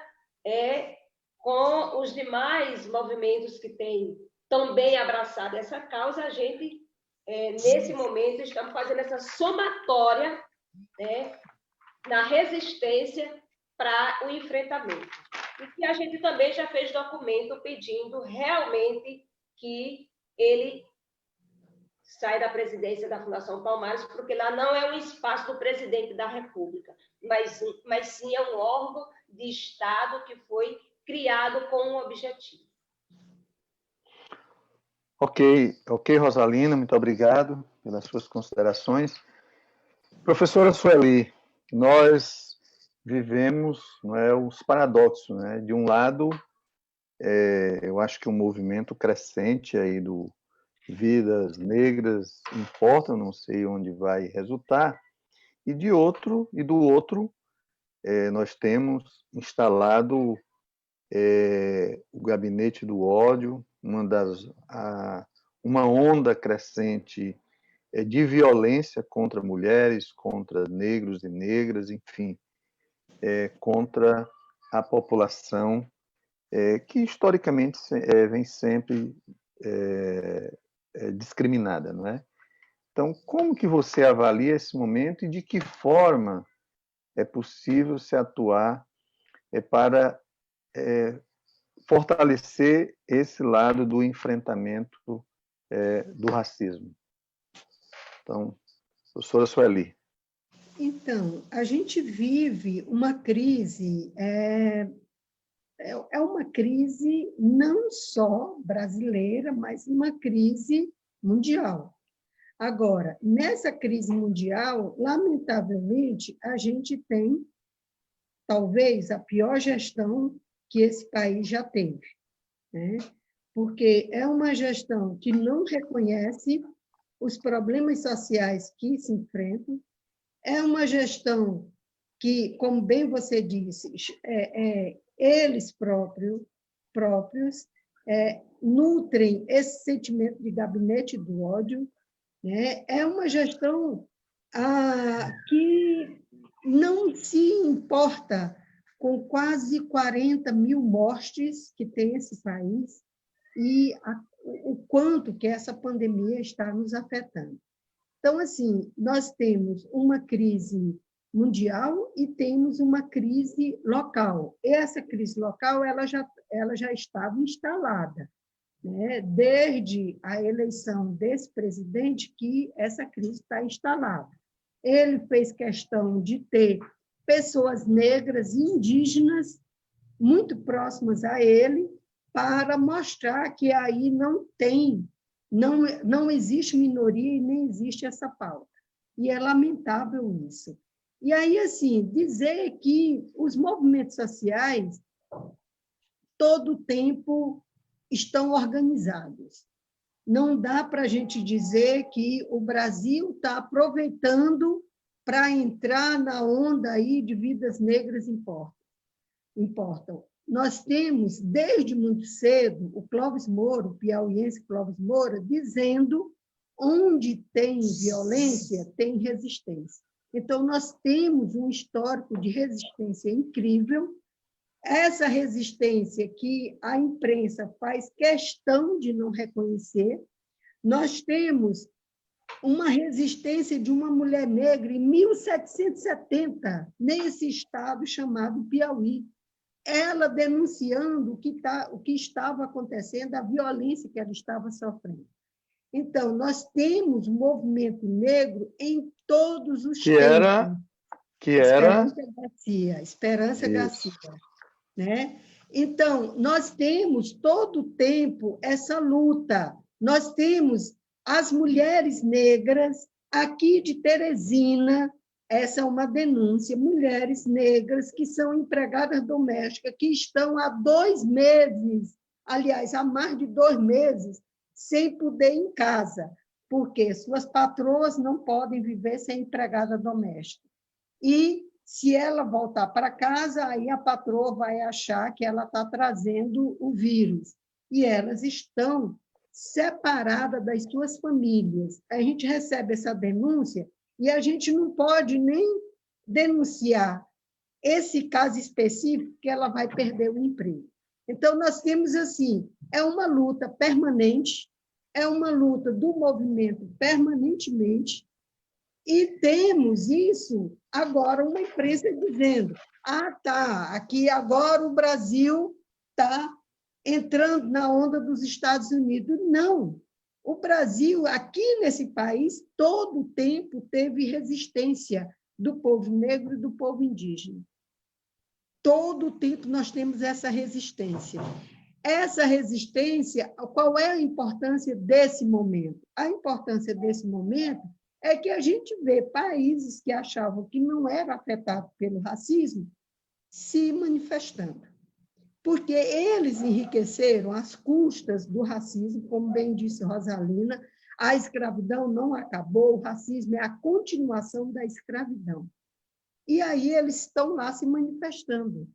com os demais movimentos que têm também abraçado essa causa, a gente, nesse momento, estamos fazendo essa somatória, né, na resistência para o enfrentamento. E que a gente também já fez documento pedindo realmente que ele saia da presidência da Fundação Palmares, porque lá não é um espaço do presidente da República, mas sim é um órgão de Estado que foi criado com um objetivo. Ok, Rosalina, muito obrigado pelas suas considerações. Professora Sueli, nós vivemos, não é, os paradoxos, né? De um lado, eu acho que um movimento crescente aí do vidas negras importa, não sei onde vai resultar, e do outro, nós temos instalado o gabinete do ódio, uma onda crescente de violência contra mulheres, contra negros e negras, enfim, contra a população que historicamente vem sempre discriminada, não é? Então, como que você avalia esse momento e de que forma é possível se atuar para fortalecer esse lado do enfrentamento do racismo? Então, professora Sueli. Então, a gente vive uma crise, é uma crise não só brasileira, mas uma crise mundial. Agora, nessa crise mundial, lamentavelmente, a gente tem, talvez, a pior gestão que esse país já teve, né? Porque é uma gestão que não reconhece os problemas sociais que se enfrentam, é uma gestão que, como bem você disse, eles próprios nutrem esse sentimento de gabinete do ódio, né? É uma gestão que não se importa com quase 40 mil mortes que tem esse país e o quanto que essa pandemia está nos afetando. Então, assim, nós temos uma crise mundial e temos uma crise local. Essa crise local ela já estava instalada, né? Desde a eleição desse presidente que essa crise está instalada. Ele fez questão de ter pessoas negras e indígenas muito próximas a ele para mostrar que aí não existe minoria e nem existe essa pauta. E é lamentável isso. E aí, assim, dizer que os movimentos sociais todo o tempo estão organizados. Não dá para a gente dizer que o Brasil está aproveitando para entrar na onda aí de vidas negras importam. Nós temos, desde muito cedo, o Clóvis Moura, o piauiense Clóvis Moura, dizendo onde tem violência, tem resistência. Então, nós temos um histórico de resistência incrível essa resistência que a imprensa faz questão de não reconhecer. Nós temos uma resistência de uma mulher negra em 1770, nesse estado chamado Piauí, ela denunciando o que estava acontecendo, a violência que ela estava sofrendo. Então, nós temos movimento negro em todos os tempos. Esperança Garcia, né? Então, nós temos todo o tempo essa luta. Nós temos as mulheres negras aqui de Teresina, essa é uma denúncia, mulheres negras que são empregadas domésticas, que estão há 2 meses, aliás, há mais de 2 meses, sem poder ir em casa, porque suas patroas não podem viver sem empregada doméstica. E, se ela voltar para casa, aí a patroa vai achar que ela está trazendo o vírus. E elas estão separadas das suas famílias. A gente recebe essa denúncia e a gente não pode nem denunciar esse caso específico, que ela vai perder o emprego. Então, nós temos, assim, é uma luta permanente, é uma luta do movimento permanentemente, e temos isso agora, uma imprensa dizendo, aqui agora o Brasil está entrando na onda dos Estados Unidos. Não, o Brasil, aqui nesse país, todo o tempo teve resistência do povo negro e do povo indígena. Todo o tempo nós temos essa resistência. Essa resistência, qual é a importância desse momento? A importância desse momento é que a gente vê países que achavam que não eram afetados pelo racismo se manifestando. Porque eles enriqueceram às custas do racismo, como bem disse Rosalina, a escravidão não acabou, o racismo é a continuação da escravidão. E aí eles estão lá se manifestando.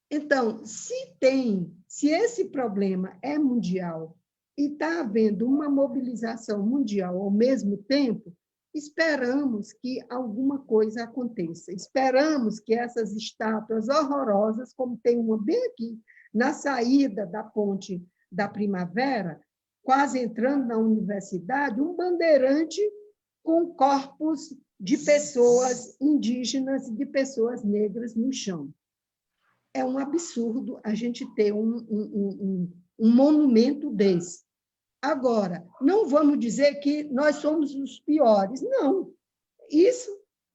Então, se esse problema é mundial e está havendo uma mobilização mundial ao mesmo tempo, esperamos que alguma coisa aconteça. Esperamos que essas estátuas horrorosas, como tem uma bem aqui, na saída da Ponte da Primavera, quase entrando na universidade, um bandeirante com corpos de pessoas indígenas e de pessoas negras no chão. É um absurdo a gente ter um monumento desse. Agora, não vamos dizer que nós somos os piores. Não. Isso,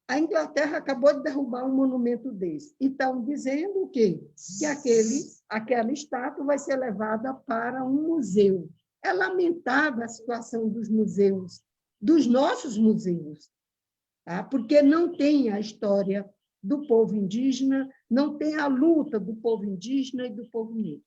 a Inglaterra acabou de derrubar um monumento desse. E estão dizendo o quê? Que aquela estátua vai ser levada para um museu. É lamentável a situação dos museus, dos nossos museus, tá? Porque não tem a história do povo indígena, não tem a luta do povo indígena e do povo negro.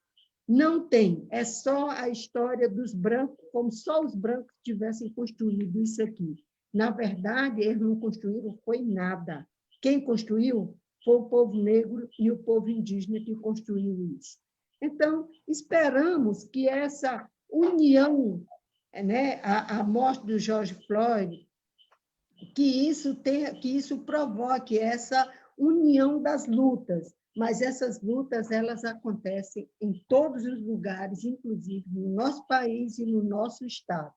Não tem, é só a história dos brancos, como só os brancos tivessem construído isso aqui. Na verdade, eles não construíram, foi nada. Quem construiu foi o povo negro e o povo indígena que construiu isso. Então, esperamos que essa união, né, a morte do George Floyd, que isso provoque essa união das lutas. Mas essas lutas, elas acontecem em todos os lugares, inclusive no nosso país e no nosso estado.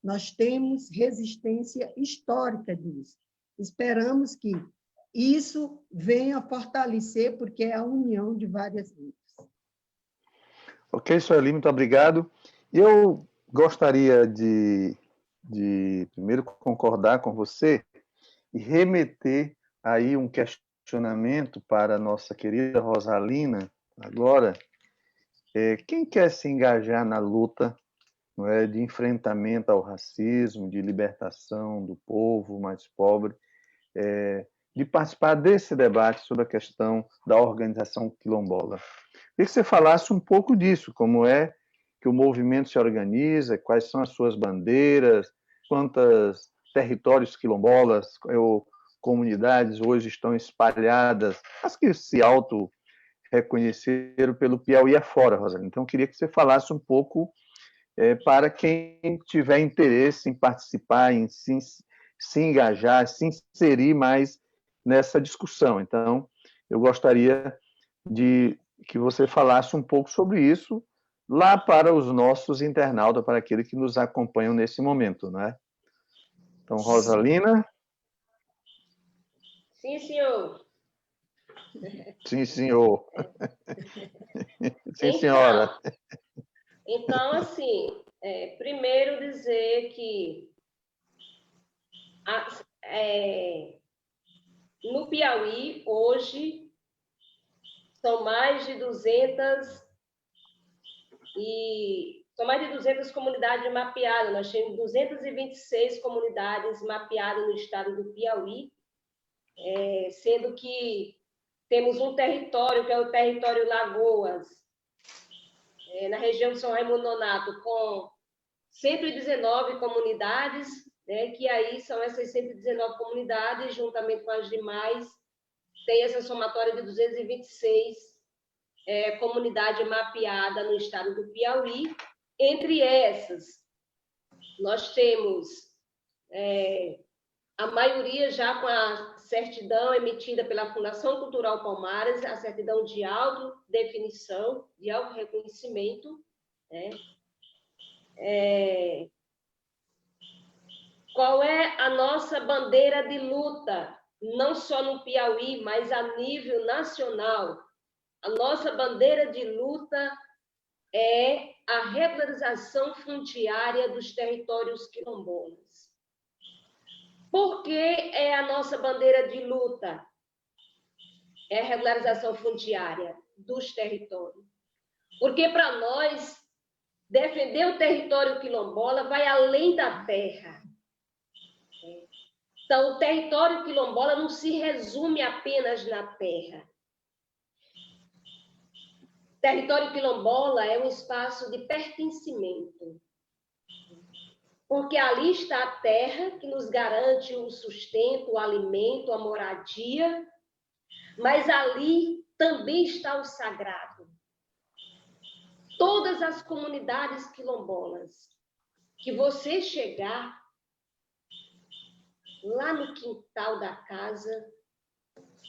Nós temos resistência histórica disso. Esperamos que isso venha a fortalecer, porque é a união de várias lutas. Ok, Sueli, muito obrigado. Eu gostaria de primeiro concordar com você e remeter aí um questionamento para a nossa querida Rosalina, agora. Quem quer se engajar na luta, não é, de enfrentamento ao racismo, de libertação do povo mais pobre, de participar desse debate sobre a questão da organização quilombola? Queria que você falasse um pouco disso, como é que o movimento se organiza, quais são as suas bandeiras, quantos territórios quilombolas ou comunidades hoje estão espalhadas, as que se auto-reconheceram pelo Piauí afora, Rosalina. Então, eu queria que você falasse um pouco para quem tiver interesse em participar, em se engajar, se inserir mais nessa discussão. Então, eu gostaria de que você falasse um pouco sobre isso lá para os nossos internautas, para aqueles que nos acompanham nesse momento, né? Então, Rosalina? Sim, senhor. Sim, senhor. Sim, senhora. Então, assim, primeiro dizer que no Piauí, hoje, são mais de 200 comunidades mapeadas. Nós temos 226 comunidades mapeadas no estado do Piauí, sendo que temos um território, que é o território Lagoas, na região de São Raimundo Nonato, com 119 comunidades, né, que aí são essas 119 comunidades, juntamente com as demais, tem essa somatória de 226 comunidades mapeadas no estado do Piauí. Entre essas, nós temos a maioria já com a certidão emitida pela Fundação Cultural Palmares, a certidão de autodefinição, de autorreconhecimento, né? Qual é a nossa bandeira de luta, não só no Piauí, mas a nível nacional? A nossa bandeira de luta é a regularização fundiária dos territórios quilombolas. Por que é a nossa bandeira de luta? É a regularização fundiária dos territórios. Porque, para nós, defender o território quilombola vai além da terra. Então, o território quilombola não se resume apenas na terra. O território quilombola é um espaço de pertencimento. Porque ali está a terra que nos garante o sustento, o alimento, a moradia, mas ali também está o sagrado. Todas as comunidades quilombolas que você chegar, lá no quintal da casa,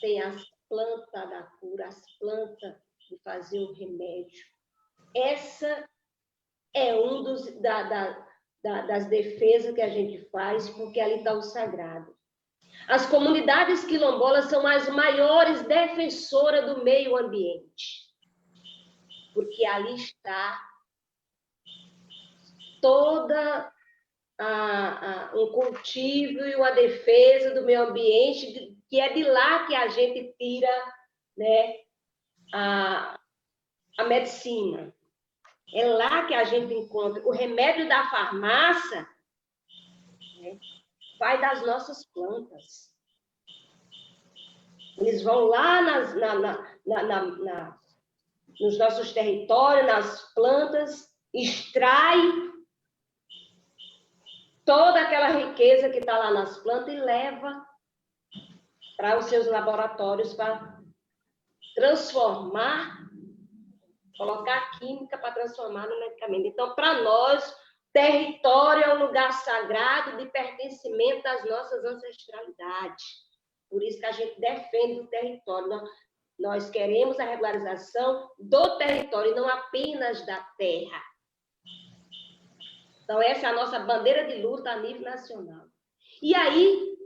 tem as plantas da cura, as plantas de fazer o remédio. Essa é um das defesas que a gente faz, porque ali está o sagrado. As comunidades quilombolas são as maiores defensoras do meio ambiente, porque ali está toda um cultivo e uma defesa do meio ambiente, que é de lá que a gente tira, né, a medicina. É lá que a gente encontra. O remédio da farmácia, né, vai das nossas plantas. Eles vão lá nos nossos territórios, nas plantas, extraem toda aquela riqueza que está lá nas plantas e leva para os seus laboratórios para transformar, colocar química para transformar no medicamento. Então, para nós, território é um lugar sagrado de pertencimento às nossas ancestralidades. Por isso que a gente defende o território. Nós queremos a regularização do território, não apenas da terra. Então, essa é a nossa bandeira de luta a nível nacional. E aí,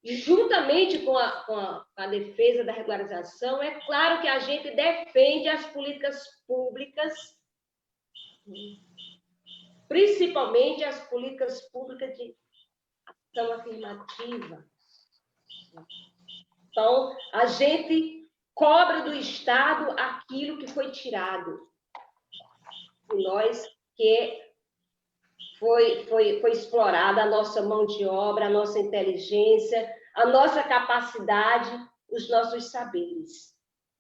juntamente com a defesa da regularização, é claro que a gente defende as políticas públicas, principalmente as políticas públicas de ação afirmativa. Então, a gente cobra do Estado aquilo que foi tirado de nós, que foi explorada a nossa mão de obra, a nossa inteligência, a nossa capacidade, os nossos saberes.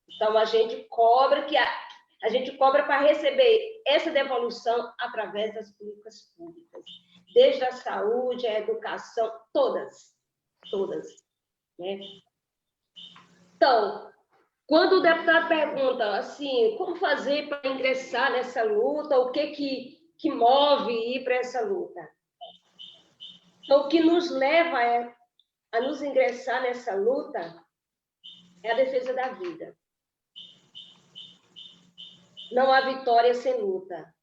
Então, a gente cobra para receber essa devolução através das políticas públicas, desde a saúde, a educação, todas, né? Então, quando o deputado pergunta assim, como fazer para ingressar nessa luta, o que move ir para essa luta? Então, o que nos leva a nos ingressar nessa luta é a defesa da vida. não há vitória sem luta.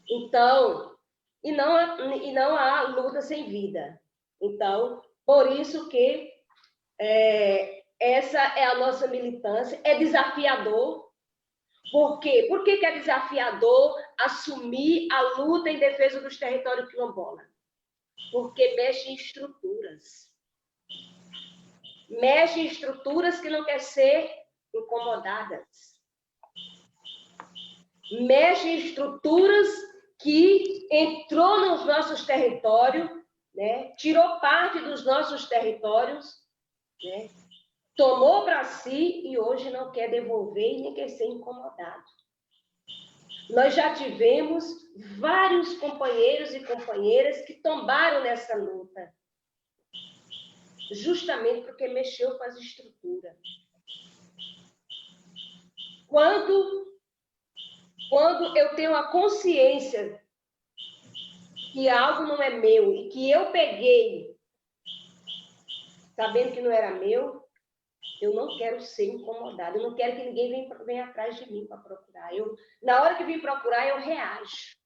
Então, e não há luta sem vida. Então, por isso que essa é a nossa militância. É desafiador. Por quê? Por que é desafiador assumir a luta em defesa dos territórios quilombola? Porque mexe em estruturas. Mexe em estruturas que não querem ser incomodadas. Mexe em estruturas que entrou nos nossos territórios, né? Tirou parte dos nossos territórios, né? Tomou para si e hoje não quer devolver e nem quer ser incomodado. Nós já tivemos vários companheiros e companheiras que tombaram nessa luta, justamente porque mexeu com as estruturas. Quando eu tenho a consciência que algo não é meu e que eu peguei, sabendo que não era meu, eu não quero ser incomodada, eu não quero que ninguém venha atrás de mim para procurar. Na hora que vim procurar, eu reajo.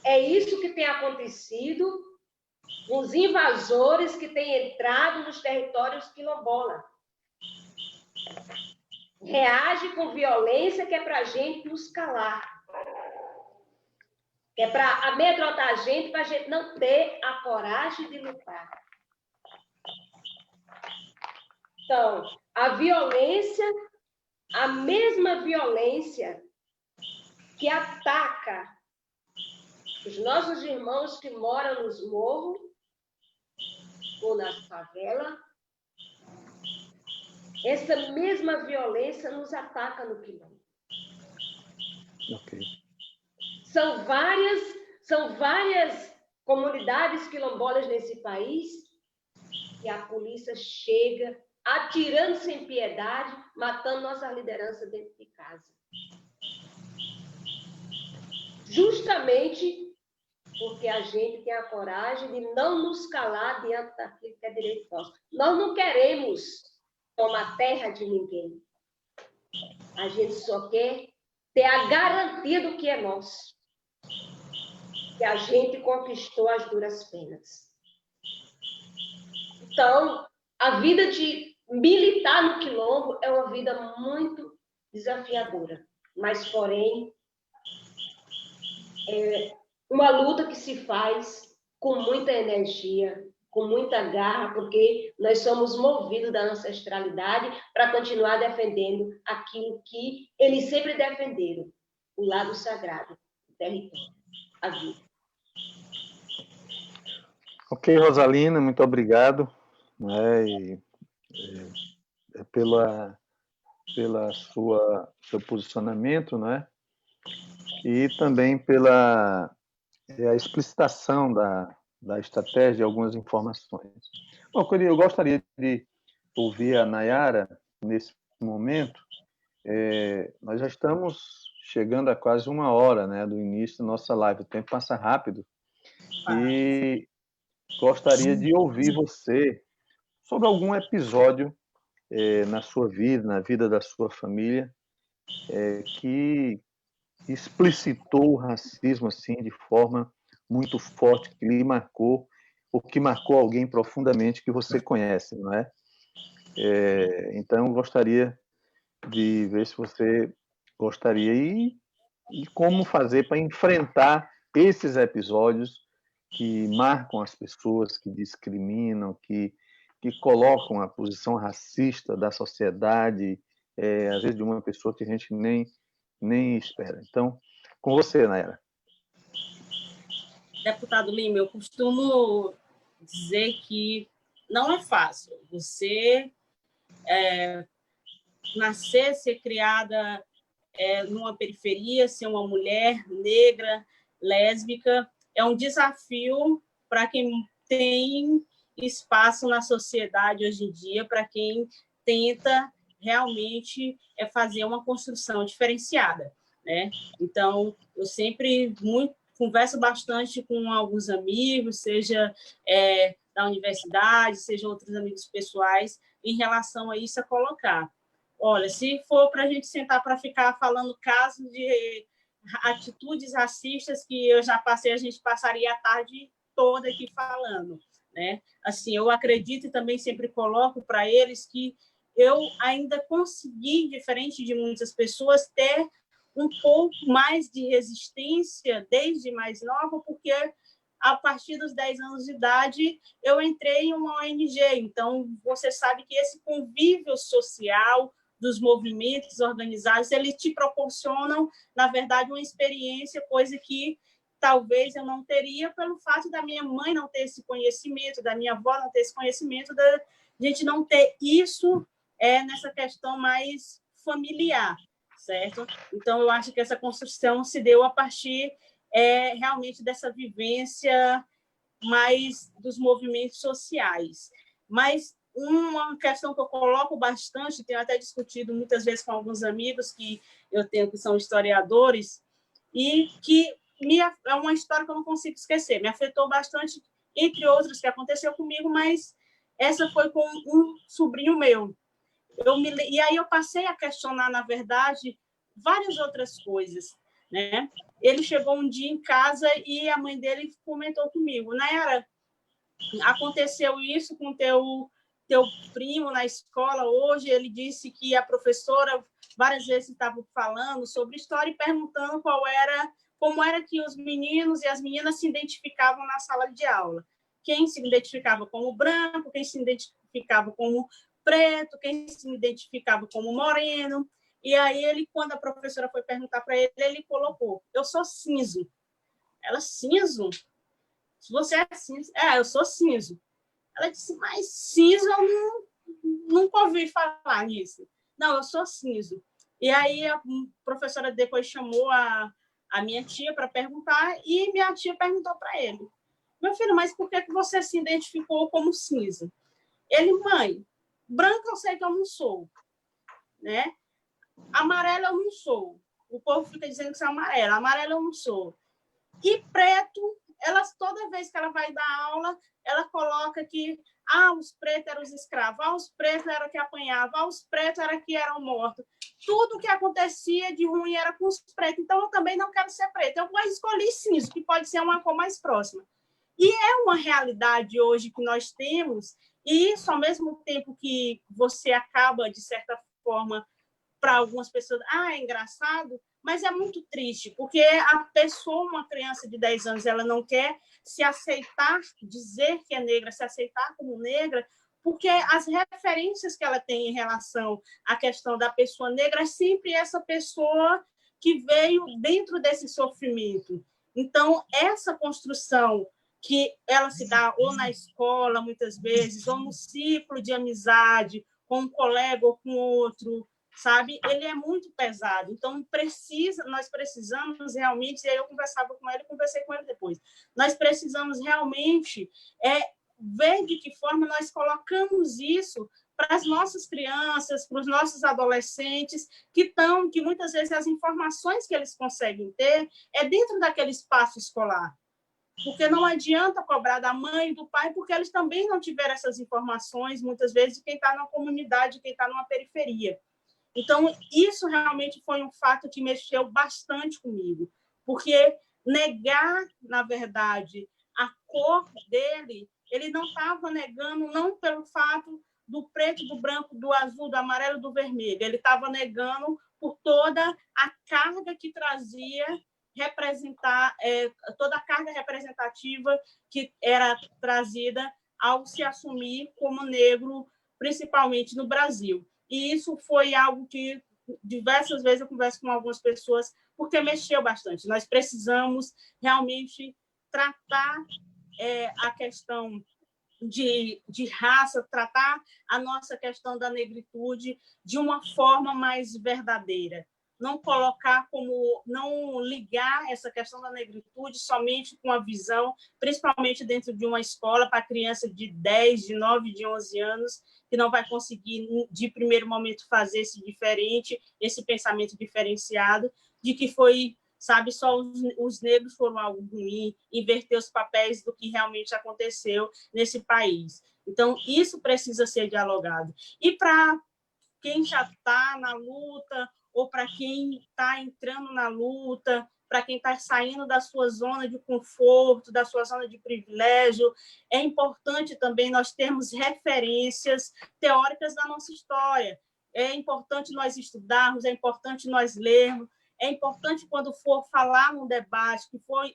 É isso que tem acontecido com os invasores que têm entrado nos territórios quilombola. Reage com violência, que é para a gente nos calar. Que é para amedrontar a gente, para a gente não ter a coragem de lutar. Então, a violência, a mesma violência que ataca os nossos irmãos que moram nos morros ou nas favelas, essa mesma violência nos ataca no quilombo. Ok. São várias comunidades quilombolas nesse país e a polícia chega atirando sem piedade, matando nossa liderança dentro de casa. Justamente porque a gente tem a coragem de não nos calar diante daquilo que é direito nosso. Nós não queremos tomar terra de ninguém. A gente só quer ter a garantia do que é nosso. Que a gente conquistou as duras penas. Então, a vida de militar no quilombo é uma vida muito desafiadora, mas, porém, é uma luta que se faz com muita energia, com muita garra, porque nós somos movidos da ancestralidade para continuar defendendo aquilo que eles sempre defenderam, o lado sagrado, o território, a vida. Ok, Rosalina, muito obrigado, né, pela seu posicionamento, né, e também pela a explicitação da estratégia de algumas informações. Bom, eu gostaria de ouvir a Nayara nesse momento. Nós já estamos chegando a quase 1 hora, né, do início da nossa live. O tempo passa rápido. E gostaria de ouvir você sobre algum episódio na sua vida, na vida da sua família, que explicitou o racismo assim de forma muito forte, que lhe marcou, ou que marcou alguém profundamente que você conhece, não é? Então, gostaria de ver se você gostaria e como fazer para enfrentar esses episódios que marcam as pessoas, que discriminam, que colocam a posição racista da sociedade, às vezes de uma pessoa que a gente nem espera. Então, com você, Nayara. Deputado Lima, eu costumo dizer que não é fácil você nascer, ser criada numa periferia, ser uma mulher negra, lésbica, é um desafio para quem tem espaço na sociedade hoje em dia, para quem tenta realmente fazer uma construção diferenciada, né? Então, eu sempre converso bastante com alguns amigos, seja da universidade, seja outros amigos pessoais, em relação a isso a colocar. Olha, se for para a gente sentar para ficar falando casos de atitudes racistas que eu já passei, a gente passaria a tarde toda aqui falando, né? Assim, eu acredito e também sempre coloco para eles que eu ainda consegui, diferente de muitas pessoas, ter um pouco mais de resistência desde mais nova, porque a partir dos 10 anos de idade eu entrei em uma ONG, então você sabe que esse convívio social dos movimentos organizados, eles te proporcionam, na verdade, uma experiência, coisa que talvez eu não teria pelo fato da minha mãe não ter esse conhecimento, da minha avó não ter esse conhecimento, da gente não ter isso nessa questão mais familiar, certo? Então, eu acho que essa construção se deu a partir realmente dessa vivência mais dos movimentos sociais. Mas uma questão que eu coloco bastante, tenho até discutido muitas vezes com alguns amigos que eu tenho que são historiadores, e que é uma história que eu não consigo esquecer, me afetou bastante, entre outras que aconteceu comigo, mas essa foi com um sobrinho meu. E aí eu passei a questionar, na verdade, várias outras coisas, né? Ele chegou um dia em casa e a mãe dele comentou comigo: Nayara, aconteceu isso com teu primo na escola hoje. Ele disse que a professora várias vezes estava falando sobre história e perguntando como era que os meninos e as meninas se identificavam na sala de aula. Quem se identificava como branco, quem se identificava como preto, quem se identificava como moreno. E aí quando a professora foi perguntar para ele, ele colocou: eu sou cinzo. Ela: cinzo? Se você é cinzo? Eu sou cinzo. Ela disse: mas cinzo eu nunca ouvi falar nisso. Não, eu sou cinzo. E aí a professora depois chamou a minha tia para perguntar, e minha tia perguntou para ele: meu filho, mas por que você se identificou como cinza? Ele: mãe, branco eu sei que eu não sou, né? Amarelo eu não sou. O povo fica dizendo que é amarelo. Amarelo eu não sou. E preto, toda vez que ela vai dar aula, ela coloca que os pretos eram os escravos, os pretos eram que apanhavam, os pretos eram que eram mortos. Tudo que acontecia de ruim era com os pretos. Então, eu também não quero ser preto. Eu escolhi cinza, que pode ser uma cor mais próxima. E é uma realidade hoje que nós temos, e isso, ao mesmo tempo que você acaba, de certa forma, para algumas pessoas, é engraçado, mas é muito triste, porque a pessoa, uma criança de 10 anos, ela não quer se aceitar, dizer que é negra, se aceitar como negra, porque as referências que ela tem em relação à questão da pessoa negra é sempre essa pessoa que veio dentro desse sofrimento. Então, essa construção que ela se dá ou na escola, muitas vezes, ou no ciclo de amizade, com um colega ou com outro, sabe? Ele é muito pesado. Então, nós precisamos realmente, e aí eu conversava com ele, conversei com ele depois, nós precisamos realmente ver de que forma nós colocamos isso para as nossas crianças, para os nossos adolescentes, que muitas vezes as informações que eles conseguem ter é dentro daquele espaço escolar. Porque não adianta cobrar da mãe e do pai, porque eles também não tiveram essas informações, muitas vezes, de quem está na comunidade, de quem está numa periferia. Então, isso realmente foi um fato que mexeu bastante comigo, porque negar, na verdade, a cor dele, ele não estava negando, não pelo fato do preto, do branco, do azul, do amarelo, do vermelho, ele estava negando por toda a carga que trazia toda a carga representativa que era trazida ao se assumir como negro, principalmente no Brasil. E isso foi algo que diversas vezes eu converso com algumas pessoas, porque mexeu bastante. Nós precisamos realmente tratar a questão de raça, tratar a nossa questão da negritude de uma forma mais verdadeira. Não ligar essa questão da negritude somente com a visão, principalmente dentro de uma escola para criança de 10, de 9, de 11 anos, que não vai conseguir, de primeiro momento, fazer esse pensamento diferenciado, de que foi, sabe, só os negros foram algo ruim, inverter os papéis do que realmente aconteceu nesse país. Então, isso precisa ser dialogado. E para quem já está na luta ou para quem está entrando na luta, para quem está saindo da sua zona de conforto, da sua zona de privilégio. É importante também nós termos referências teóricas da nossa história. É importante nós estudarmos, é importante nós lermos, é importante, quando for falar num debate, que for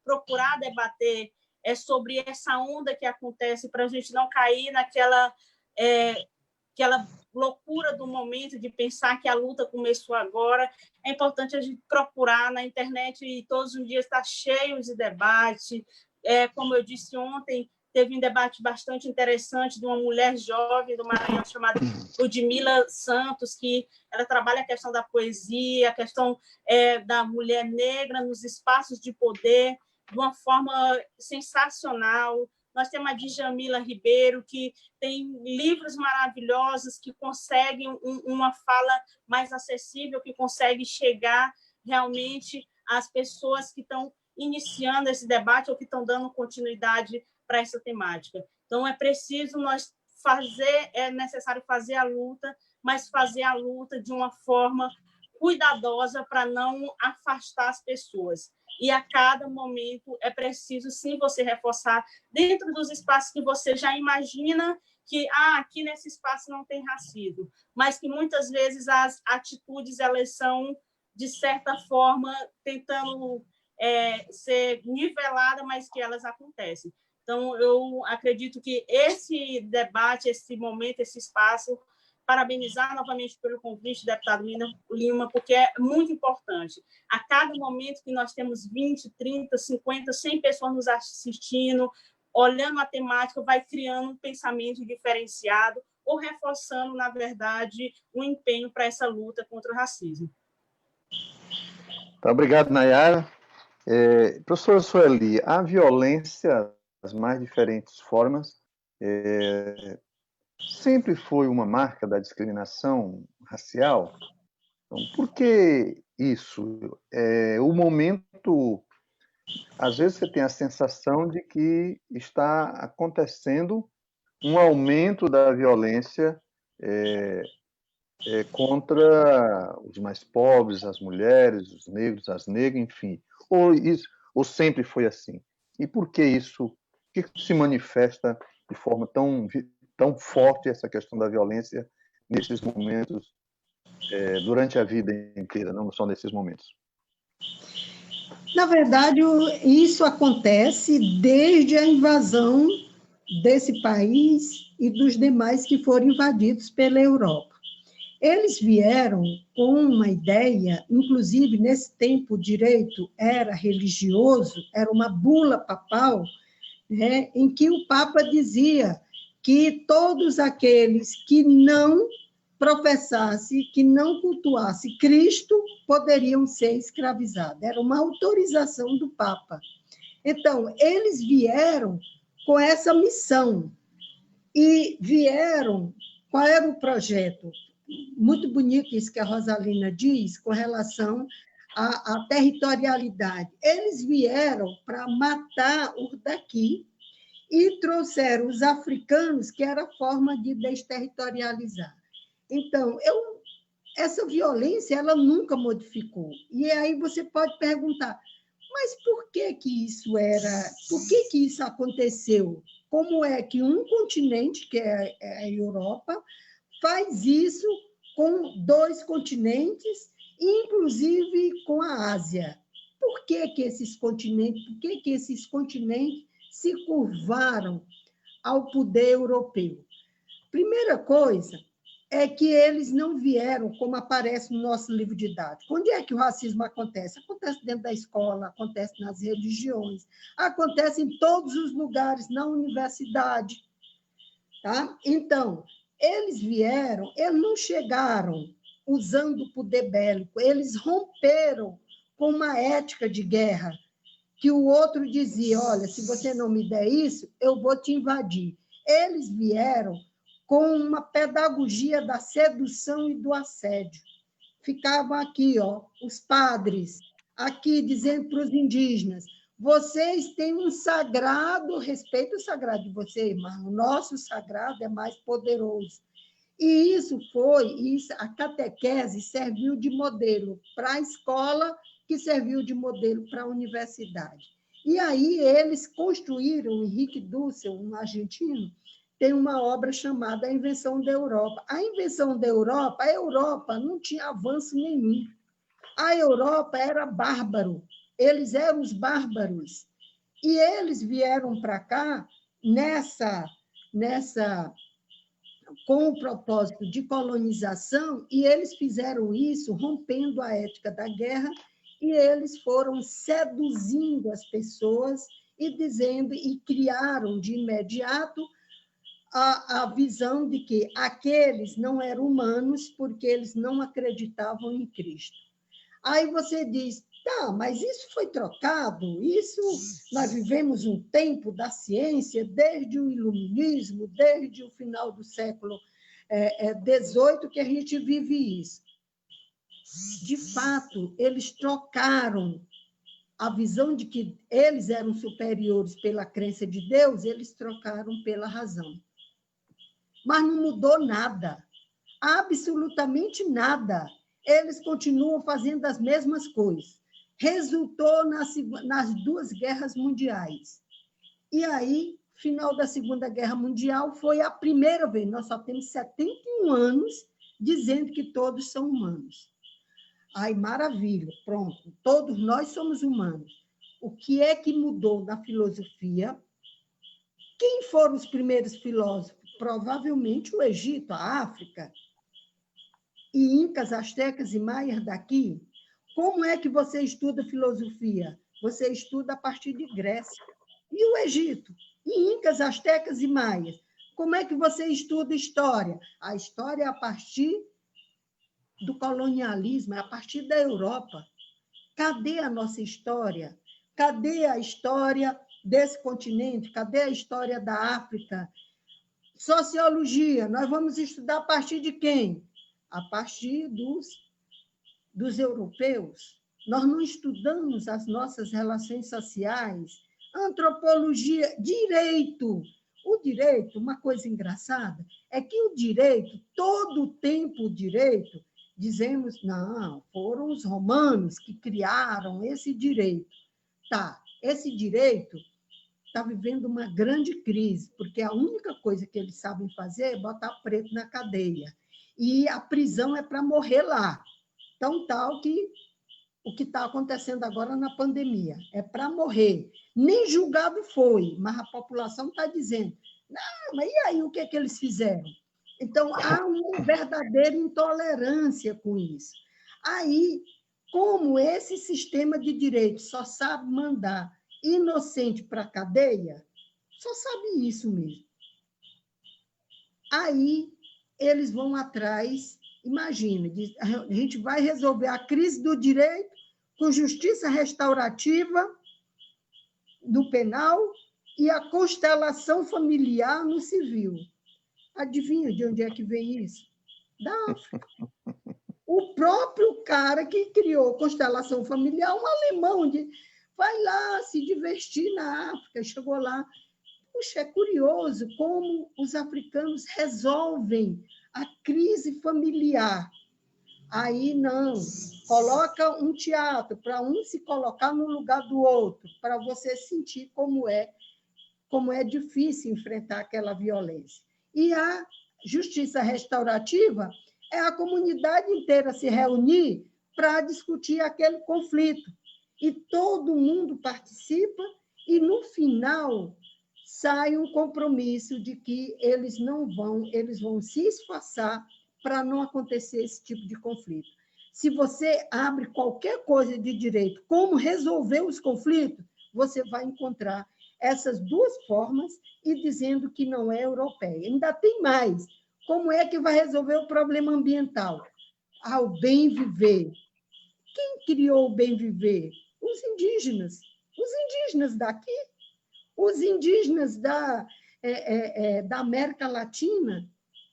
procurar debater sobre essa onda que acontece, para a gente não cair naquela aquela loucura do momento de pensar que a luta começou agora. É importante a gente procurar na internet, e todos os dias está cheio de debate. Como eu disse ontem, teve um debate bastante interessante de uma mulher jovem do Maranhão chamada Ludmila Santos, que ela trabalha a questão da poesia, a questão da mulher negra nos espaços de poder, de uma forma sensacional. Nós temos a Djamila Ribeiro, que tem livros maravilhosos, que conseguem uma fala mais acessível, que consegue chegar realmente às pessoas que estão iniciando esse debate ou que estão dando continuidade para essa temática. Então, é necessário fazer a luta, mas fazer a luta de uma forma cuidadosa para não afastar as pessoas. E a cada momento é preciso, sim, você reforçar dentro dos espaços que você já imagina que aqui nesse espaço não tem racismo, mas que muitas vezes as atitudes elas são, de certa forma, tentando ser niveladas, mas que elas acontecem. Então, eu acredito que esse debate, esse momento, esse espaço, parabenizar novamente pelo convite, deputado Lima, porque é muito importante. A cada momento que nós temos 20, 30, 50, 100 pessoas nos assistindo, olhando a temática, vai criando um pensamento diferenciado ou reforçando, na verdade, um empenho para essa luta contra o racismo. Tá, obrigado, Nayara. Professora Sueli, a violência, as mais diferentes formas, sempre foi uma marca da discriminação racial? Então, por que isso? O momento, às vezes você tem a sensação de que está acontecendo um aumento da violência contra os mais pobres, as mulheres, os negros, as negras, enfim. Ou sempre foi assim? E por que isso? Por que se manifesta de forma tão forte essa questão da violência nesses momentos, durante a vida inteira, não só nesses momentos? Na verdade, isso acontece desde a invasão desse país e dos demais que foram invadidos pela Europa. Eles vieram com uma ideia, inclusive nesse tempo o direito era religioso, era uma bula papal, né, em que o Papa dizia que todos aqueles que não professasse, que não cultuasse Cristo, poderiam ser escravizados. Era uma autorização do Papa. Então, eles vieram com essa missão. E vieram... Qual era o projeto? Muito bonito isso que a Rosalina diz com relação à territorialidade. Eles vieram para matar os daqui e trouxeram os africanos, que era a forma de desterritorializar. Então, essa violência ela nunca modificou. E aí você pode perguntar, mas por que isso era? Por que isso aconteceu? Como é que um continente, que é a Europa, faz isso com dois continentes, inclusive com a Ásia? Por que esses continentes se curvaram ao poder europeu? Primeira coisa é que eles não vieram, como aparece no nosso livro didático. Onde é que o racismo acontece? Acontece dentro da escola, acontece nas religiões, acontece em todos os lugares, na universidade. Tá? Então, eles não chegaram usando o poder bélico, eles romperam com uma ética de guerra, que o outro dizia, olha, se você não me der isso, eu vou te invadir. Eles vieram com uma pedagogia da sedução e do assédio. Ficavam aqui, os padres, aqui dizendo para os indígenas, vocês têm um sagrado, respeito o sagrado de vocês, mas o nosso sagrado é mais poderoso. E a catequese serviu de modelo para a escola, que serviu de modelo para a universidade. E aí eles construíram, Henrique Dussel, um argentino, tem uma obra chamada A Invenção da Europa. A invenção da Europa, a Europa não tinha avanço nenhum. A Europa era bárbaro, eles eram os bárbaros. E eles vieram para cá com o propósito de colonização, e eles fizeram isso rompendo a ética da guerra, e eles foram seduzindo as pessoas e criaram de imediato a visão de que aqueles não eram humanos porque eles não acreditavam em Cristo. Aí você diz, tá, mas isso foi trocado, nós vivemos um tempo da ciência, desde o iluminismo, desde o final do século XVIII, que a gente vive isso. De fato, eles trocaram a visão de que eles eram superiores pela crença de Deus, eles trocaram pela razão. Mas não mudou nada, absolutamente nada. Eles continuam fazendo as mesmas coisas. Resultou nas duas guerras mundiais. E aí, final da Segunda Guerra Mundial, foi a primeira vez. Nós só temos 71 anos dizendo que todos são humanos. Ai, maravilha, pronto. Todos nós somos humanos. O que é que mudou na filosofia? Quem foram os primeiros filósofos? Provavelmente o Egito, a África, e incas, astecas e maias daqui. Como é que você estuda filosofia? Você estuda a partir de Grécia. E o Egito? E incas, astecas e maias? Como é que você estuda história? A história é a partir do colonialismo, é a partir da Europa. Cadê a nossa história? Cadê a história desse continente? Cadê a história da África? Sociologia, nós vamos estudar a partir de quem? A partir dos europeus. Nós não estudamos as nossas relações sociais. Antropologia, direito. O direito, uma coisa engraçada, é que o direito, todo o tempo o direito, dizemos, não, foram os romanos que criaram esse direito. Tá, esse direito está vivendo uma grande crise, porque a única coisa que eles sabem fazer é botar preto na cadeia. E a prisão é para morrer lá. Tão tal que o que está acontecendo agora na pandemia é para morrer. Nem julgado foi, mas a população está dizendo, não, mas e aí o que é que eles fizeram? Então, há uma verdadeira intolerância com isso. Aí, como esse sistema de direito só sabe mandar inocente para a cadeia, só sabe isso mesmo. Aí, eles vão atrás, imagina, a gente vai resolver a crise do direito com justiça restaurativa no penal e a constelação familiar no civil. Adivinha de onde é que vem isso? Da África. O próprio cara que criou constelação familiar, um alemão, vai lá se divertir na África, chegou lá. Puxa, é curioso como os africanos resolvem a crise familiar. Aí, não, coloca um teatro para um se colocar no lugar do outro, para você sentir como é difícil enfrentar aquela violência. E a justiça restaurativa é a comunidade inteira se reunir para discutir aquele conflito. E todo mundo participa e, no final, sai um compromisso de que eles vão se esforçar para não acontecer esse tipo de conflito. Se você abre qualquer coisa de direito, como resolver os conflitos, você vai encontrar essas duas formas e dizendo que não é europeia. Ainda tem mais. Como é que vai resolver o problema ambiental? O bem viver. Quem criou o bem viver? Os indígenas. Os indígenas daqui, os indígenas da América Latina,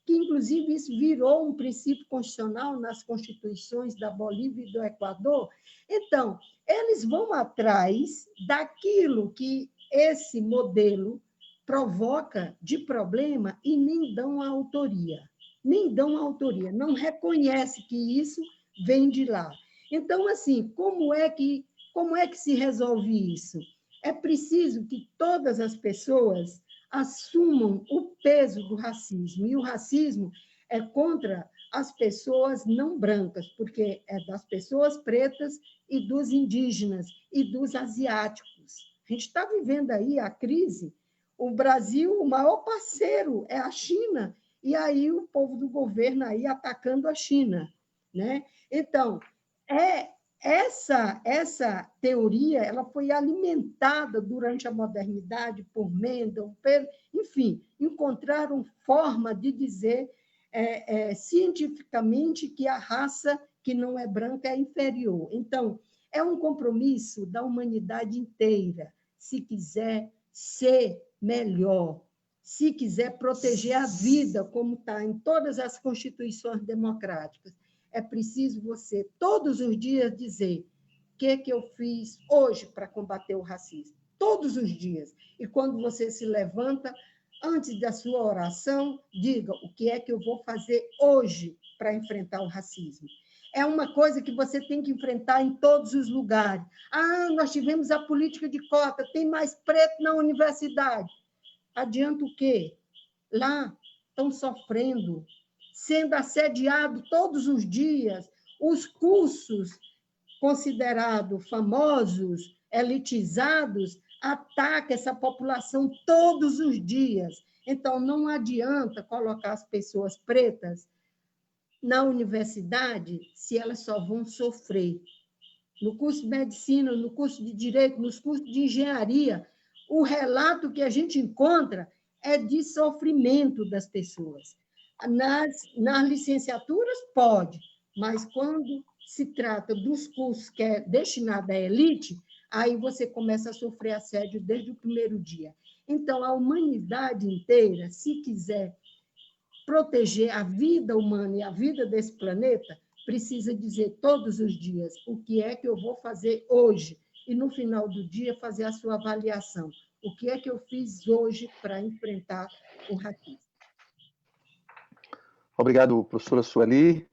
que, inclusive, isso virou um princípio constitucional nas constituições da Bolívia e do Equador. Então, eles vão atrás daquilo que esse modelo provoca de problema e nem dão a autoria. nem dão autoria, não reconhece que isso vem de lá. Então, assim, como é que se resolve isso? É preciso que todas as pessoas assumam o peso do racismo, e o racismo é contra as pessoas não brancas, porque é das pessoas pretas e dos indígenas e dos asiáticos. A gente está vivendo aí a crise. O Brasil, o maior parceiro é a China, e aí o povo do governo aí atacando a China, né? Então, essa teoria ela foi alimentada durante a modernidade por Mendel, enfim, encontraram forma de dizer cientificamente que a raça que não é branca é inferior. Então, é um compromisso da humanidade inteira, se quiser ser melhor, se quiser proteger a vida, como está em todas as constituições democráticas. É preciso você, todos os dias, dizer o que eu fiz hoje para combater o racismo. Todos os dias. E quando você se levanta, antes da sua oração, diga o que é que eu vou fazer hoje para enfrentar o racismo. É uma coisa que você tem que enfrentar em todos os lugares. Nós tivemos a política de cota, tem mais preto na universidade. Adianta o quê? Lá estão sofrendo, sendo assediados todos os dias, os cursos considerados famosos, elitizados, atacam essa população todos os dias. Então, não adianta colocar as pessoas pretas na universidade se elas só vão sofrer. No curso de medicina, no curso de direito, nos cursos de engenharia, o relato que a gente encontra é de sofrimento das pessoas. Nas licenciaturas, pode, mas quando se trata dos cursos que é destinado à elite, aí você começa a sofrer assédio desde o primeiro dia. Então, a humanidade inteira, se quiser proteger a vida humana e a vida desse planeta, precisa dizer todos os dias o que é que eu vou fazer hoje e, no final do dia, fazer a sua avaliação. O que é que eu fiz hoje para enfrentar o racismo? Obrigado, professora Sueli.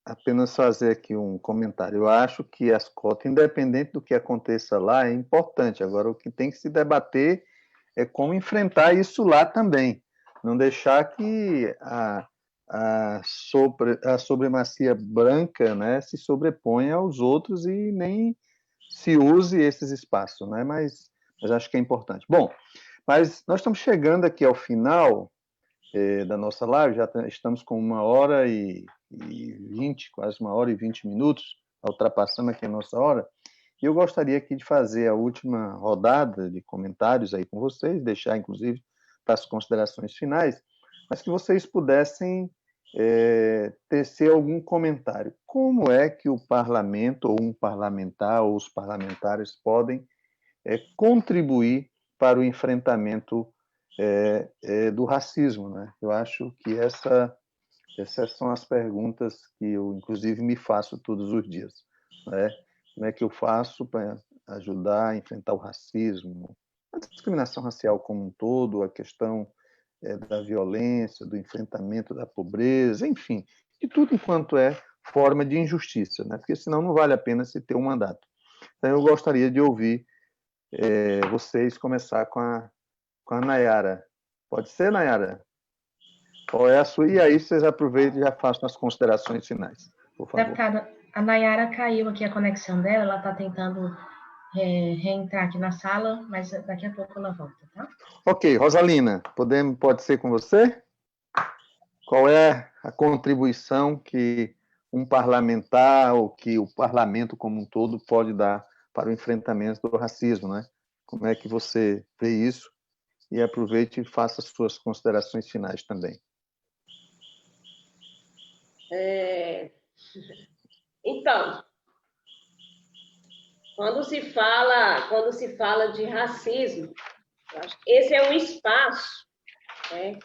Apenas fazer aqui um comentário. Eu acho que as cotas, independente do que aconteça lá, é importante. Agora, o que tem que se debater é como enfrentar isso lá também. Não deixar que a supremacia branca, né, se sobreponha aos outros e nem se use esses espaços, né? Mas acho que é importante. Bom, mas nós estamos chegando aqui ao final da nossa live, já estamos com 1h20, quase 1h20, ultrapassando aqui a nossa hora, e eu gostaria aqui de fazer a última rodada de comentários aí com vocês, deixar, inclusive, para as considerações finais, mas que vocês pudessem tecer algum comentário. Como é que o parlamento, ou um parlamentar, ou os parlamentares podem contribuir para o enfrentamento do racismo, né? Eu acho que essas são as perguntas que eu, inclusive, me faço todos os dias, né? Como é que eu faço para ajudar a enfrentar o racismo, a discriminação racial como um todo, a questão da violência, do enfrentamento da pobreza, enfim, de tudo enquanto é forma de injustiça, né? Porque senão não vale a pena se ter um mandato. Então, eu gostaria de ouvir vocês começar com a Nayara. Pode ser, Nayara? Qual é a sua? E aí vocês aproveitam e já façam as considerações finais, por favor. Deputada, a Nayara caiu aqui a conexão dela, ela está tentando reentrar aqui na sala, mas daqui a pouco ela volta, tá? Ok, Rosalina, pode ser com você? Qual é a contribuição que um parlamentar ou que o parlamento como um todo pode dar para o enfrentamento do racismo, né? Como é que você vê isso? E aproveite e faça as suas considerações finais também. Então, quando se fala de racismo, eu acho que esse é um espaço, né,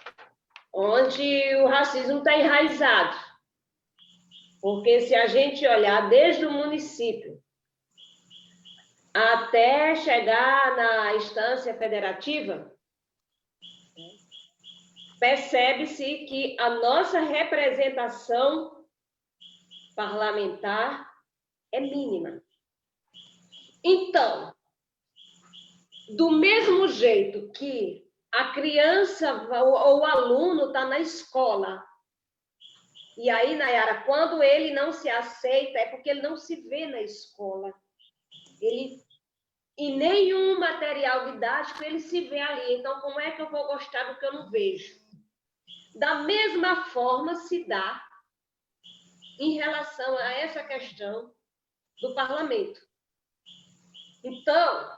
onde o racismo está enraizado. Porque se a gente olhar desde o município até chegar na instância federativa, percebe-se que a nossa representação parlamentar é mínima. Então, do mesmo jeito que a criança ou o aluno está na escola, e aí, Nayara, quando ele não se aceita, é porque ele não se vê na escola. Ele, em nenhum material didático, ele se vê ali. Então, como é que eu vou gostar do que eu não vejo? Da mesma forma se dá em relação a essa questão do parlamento. Então,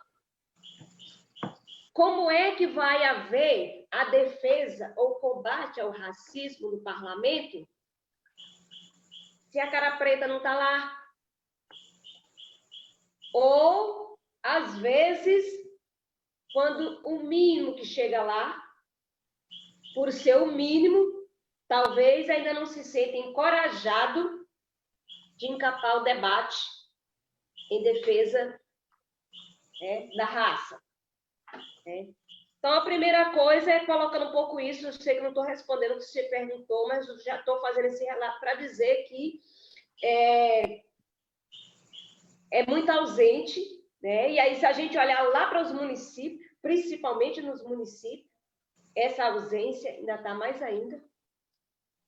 como é que vai haver a defesa ou combate ao racismo no parlamento se a cara preta não está lá? Ou, às vezes, quando o mínimo que chega lá, por ser o mínimo, talvez ainda não se sente encorajado de encapar o debate em defesa da raça. Então, a primeira coisa é colocando um pouco isso, eu sei que não estou respondendo o que você perguntou, mas eu já estou fazendo esse relato para dizer que é muito ausente, né? E aí, se a gente olhar lá para os municípios, principalmente nos municípios, essa ausência ainda está mais ainda.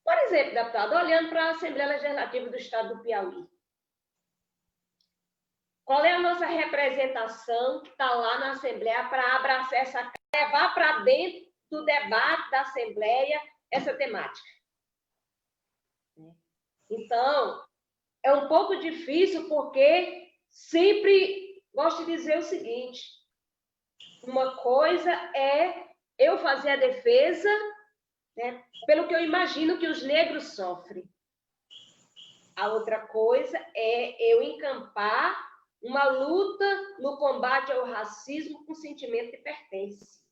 Por exemplo, deputado, olhando para a Assembleia Legislativa do Estado do Piauí, qual é a nossa representação que está lá na Assembleia para abraçar essa, levar para dentro do debate da Assembleia essa temática? Então, é um pouco difícil porque sempre gosto de dizer o seguinte: uma coisa é eu fazer a defesa, né, pelo que eu imagino que os negros sofrem. A outra coisa é eu encampar uma luta no combate ao racismo com sentimento de pertence.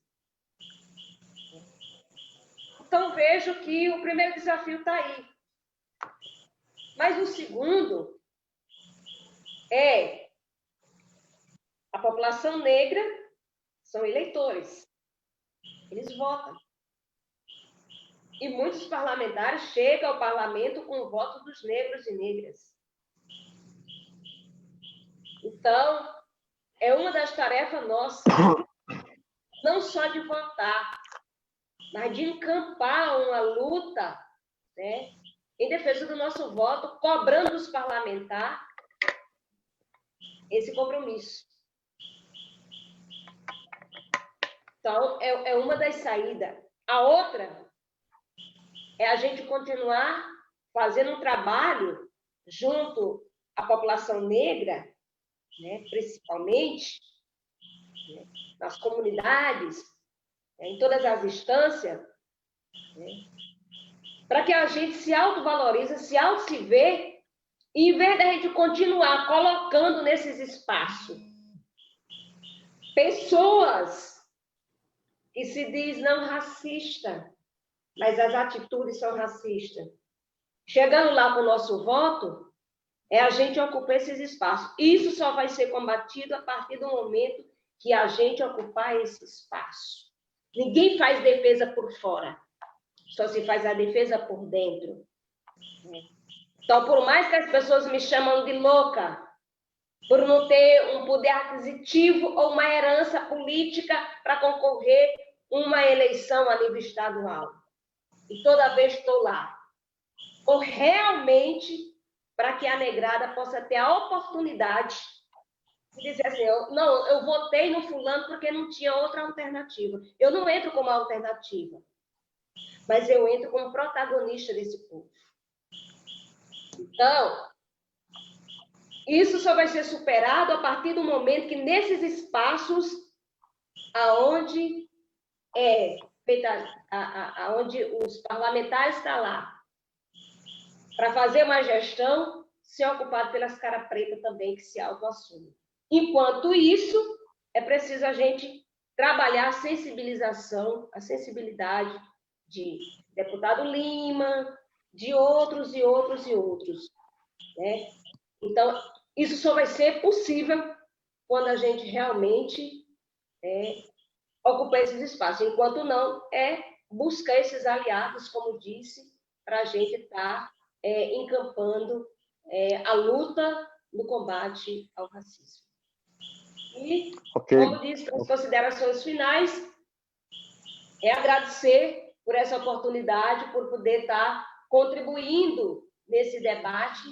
Então, vejo que o primeiro desafio está aí. Mas o segundo é a população negra são eleitores. Eles votam. E muitos parlamentares chegam ao parlamento com o voto dos negros e negras. Então, é uma das tarefas nossas, não só de votar, mas de encampar uma luta, né, em defesa do nosso voto, cobrando dos parlamentares esse compromisso. Então, é uma das saídas. A outra é a gente continuar fazendo um trabalho junto à população negra, né, principalmente, né, nas comunidades, né, em todas as instâncias, né, para que a gente se autovalorize, se auto-se vê, e em vez da gente continuar colocando nesses espaços pessoas que se diz não racista, mas as atitudes são racistas, chegando lá com o nosso voto, é a gente ocupar esses espaços. Isso só vai ser combatido a partir do momento que a gente ocupar esse espaço. Ninguém faz defesa por fora, só se faz a defesa por dentro. Então, por mais que as pessoas me chamam de louca, por não ter um poder aquisitivo ou uma herança política para concorrer uma eleição a nível estadual, e toda vez estou lá, ou realmente para que a negrada possa ter a oportunidade de dizer assim, eu votei no fulano porque não tinha outra alternativa. Eu não entro como alternativa, mas eu entro como protagonista desse povo. Então, isso só vai ser superado a partir do momento que nesses espaços aonde aonde os parlamentares estão lá para fazer uma gestão, ser ocupado pelas caras pretas também, que se autoassumem. Enquanto isso, é preciso a gente trabalhar a sensibilização, a sensibilidade de deputado Lima, de outros e outros e outros, né? Então, isso só vai ser possível quando a gente realmente ocupar esses espaços. Enquanto não, é buscar esses aliados, como disse, para a gente estar encampando a luta no combate ao racismo. E, como disse, as considerações finais é agradecer por essa oportunidade, por poder estar contribuindo nesse debate,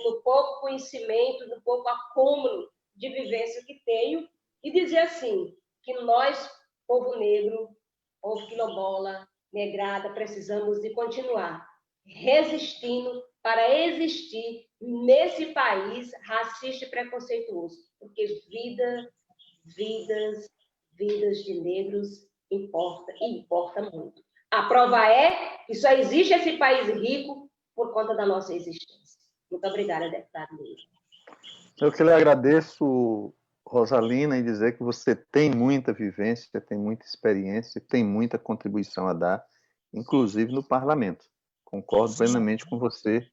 no pouco conhecimento, no pouco acúmulo de vivência que tenho, e dizer assim, que nós, povo negro, povo quilombola, negrada, precisamos de continuar resistindo para existir nesse país racista e preconceituoso, porque vidas de negros importa, e importa muito. A prova é que só existe esse país rico por conta da nossa existência. Muito obrigada, deputado Lira. Eu que lhe agradeço, Rosalina, e dizer que você tem muita vivência, tem muita experiência, tem muita contribuição a dar, inclusive no parlamento. Concordo plenamente com você.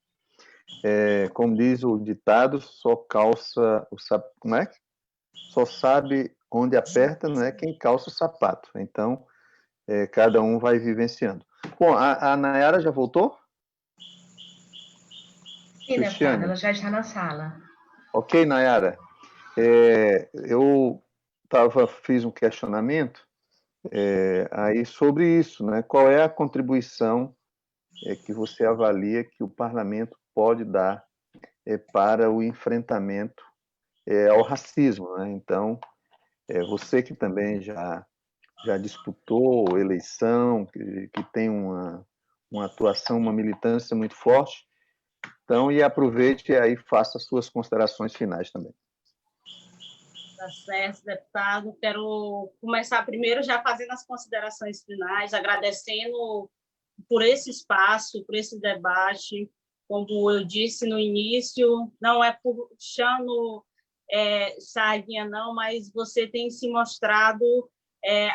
Como diz o ditado, só calça o sapato. Como é? Só sabe onde aperta, não é quem calça o sapato. Então, cada um vai vivenciando. Bom, a Nayara já voltou? Sim, deputada, ela já está na sala. Ok, Nayara. Eu fiz um questionamento aí sobre isso, né? Qual é a contribuição que você avalia que o parlamento pode dar para o enfrentamento ao racismo, né? Então, você que também já disputou eleição, que tem uma atuação, uma militância muito forte, então, e aproveite e aí faça as suas considerações finais também. Tá certo, deputado. Quero começar primeiro já fazendo as considerações finais, agradecendo por esse espaço, por esse debate. Como eu disse no início, não é puxando sardinha, não, mas você tem se mostrado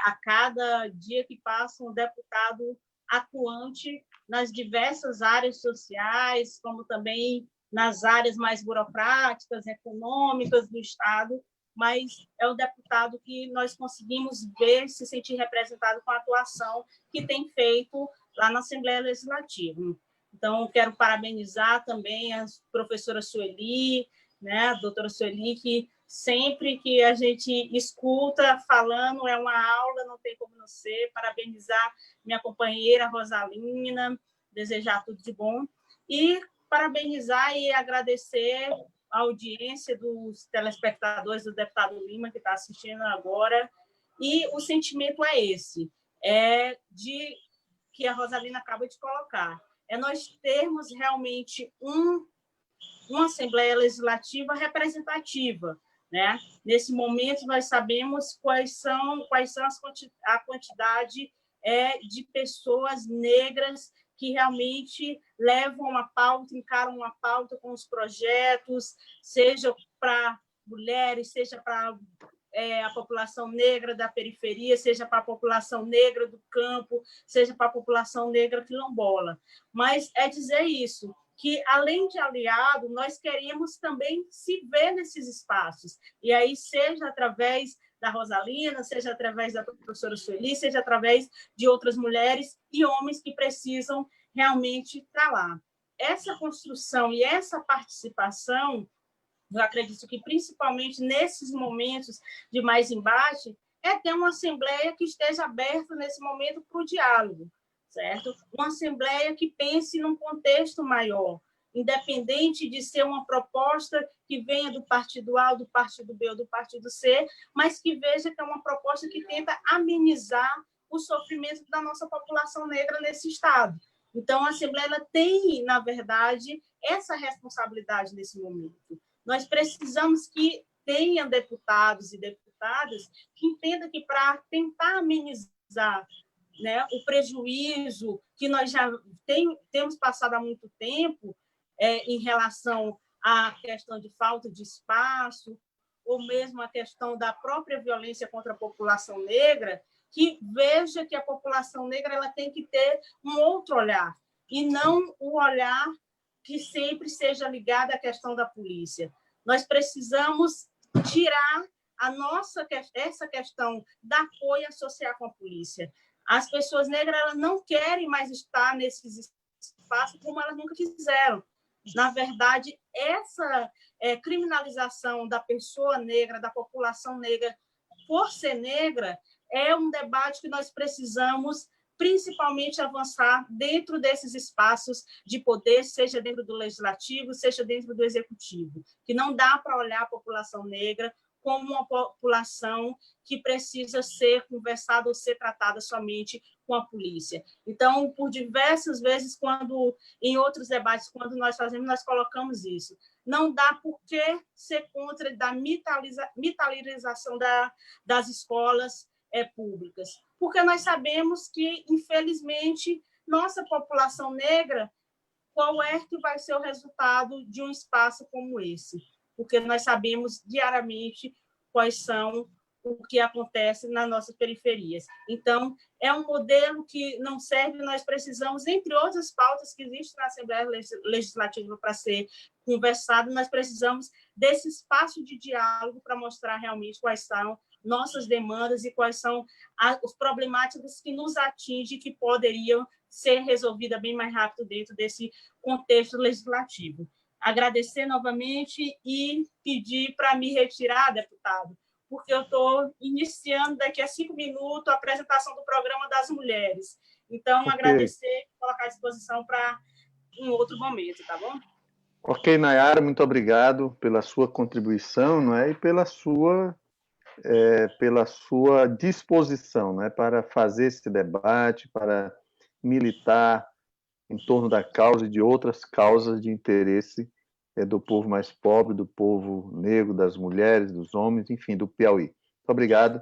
a cada dia que passa um deputado atuante nas diversas áreas sociais, como também nas áreas mais burocráticas, econômicas do Estado, mas é o deputado que nós conseguimos ver, se sentir representado com a atuação que tem feito lá na Assembleia Legislativa. Então, quero parabenizar também a professora Sueli, né, a doutora Sueli, que sempre que a gente escuta falando, é uma aula, não tem como não ser. Parabenizar minha companheira Rosalina, desejar tudo de bom. E parabenizar e agradecer a audiência dos telespectadores do deputado Lima, que está assistindo agora. E o sentimento é esse, de que a Rosalina acaba de colocar. Nós termos realmente uma Assembleia Legislativa representativa, né? Nesse momento, nós sabemos quais são a quantidade de pessoas negras que realmente levam uma pauta, encaram uma pauta com os projetos, seja para mulheres, seja para a população negra da periferia, seja para a população negra do campo, seja para a população negra quilombola. Mas dizer isso, que, além de aliado, nós queremos também se ver nesses espaços. E aí, seja através da Rosalina, seja através da professora Sueli, seja através de outras mulheres e homens que precisam realmente estar lá. Essa construção e essa participação, eu acredito que, principalmente nesses momentos de mais embate, ter uma Assembleia que esteja aberta, nesse momento, para o diálogo, certo? Uma Assembleia que pense num contexto maior, independente de ser uma proposta que venha do partido A, do partido B ou do partido C, mas que veja que é uma proposta que tenta amenizar o sofrimento da nossa população negra nesse Estado. Então, a Assembleia ela tem, na verdade, essa responsabilidade nesse momento. Nós precisamos que tenha deputados e deputadas que entendam que, para tentar amenizar, né, o prejuízo que nós já temos passado há muito tempo em relação à questão de falta de espaço, ou mesmo a questão da própria violência contra a população negra, que veja que a população negra ela tem que ter um outro olhar, e não o olhar que sempre seja ligado à questão da polícia. Nós precisamos tirar essa questão da apoio associar com a polícia. As pessoas negras elas não querem mais estar nesses espaços como elas nunca quiseram. Na verdade, essa criminalização da pessoa negra, da população negra, por ser negra, é um debate que nós precisamos principalmente avançar dentro desses espaços de poder, seja dentro do legislativo, seja dentro do executivo, que não dá para olhar a população negra como uma população que precisa ser conversada ou ser tratada somente com a polícia. Então, por diversas vezes, em outros debates, quando nós fazemos, nós colocamos isso. Não dá por que ser contra a militarização das escolas públicas, porque nós sabemos que, infelizmente, nossa população negra, qual é que vai ser o resultado de um espaço como esse? Porque nós sabemos diariamente quais são o que acontece nas nossas periferias. Então, é um modelo que não serve, nós precisamos, entre outras pautas que existem na Assembleia Legislativa para ser conversado, nós precisamos desse espaço de diálogo para mostrar realmente quais são nossas demandas e quais são as problemáticas que nos atingem, que poderiam ser resolvidas bem mais rápido dentro desse contexto legislativo. Agradecer novamente e pedir para me retirar, deputado, porque eu estou iniciando daqui a 5 minutos a apresentação do programa das mulheres. Então, okay. Agradecer e colocar à disposição para um outro momento, tá bom? Ok, Nayara, muito obrigado pela sua contribuição, não é? E pela sua disposição, não é? Para fazer esse debate, para militar em torno da causa e de outras causas de interesse do povo mais pobre, do povo negro, das mulheres, dos homens, enfim, do Piauí. Muito obrigado.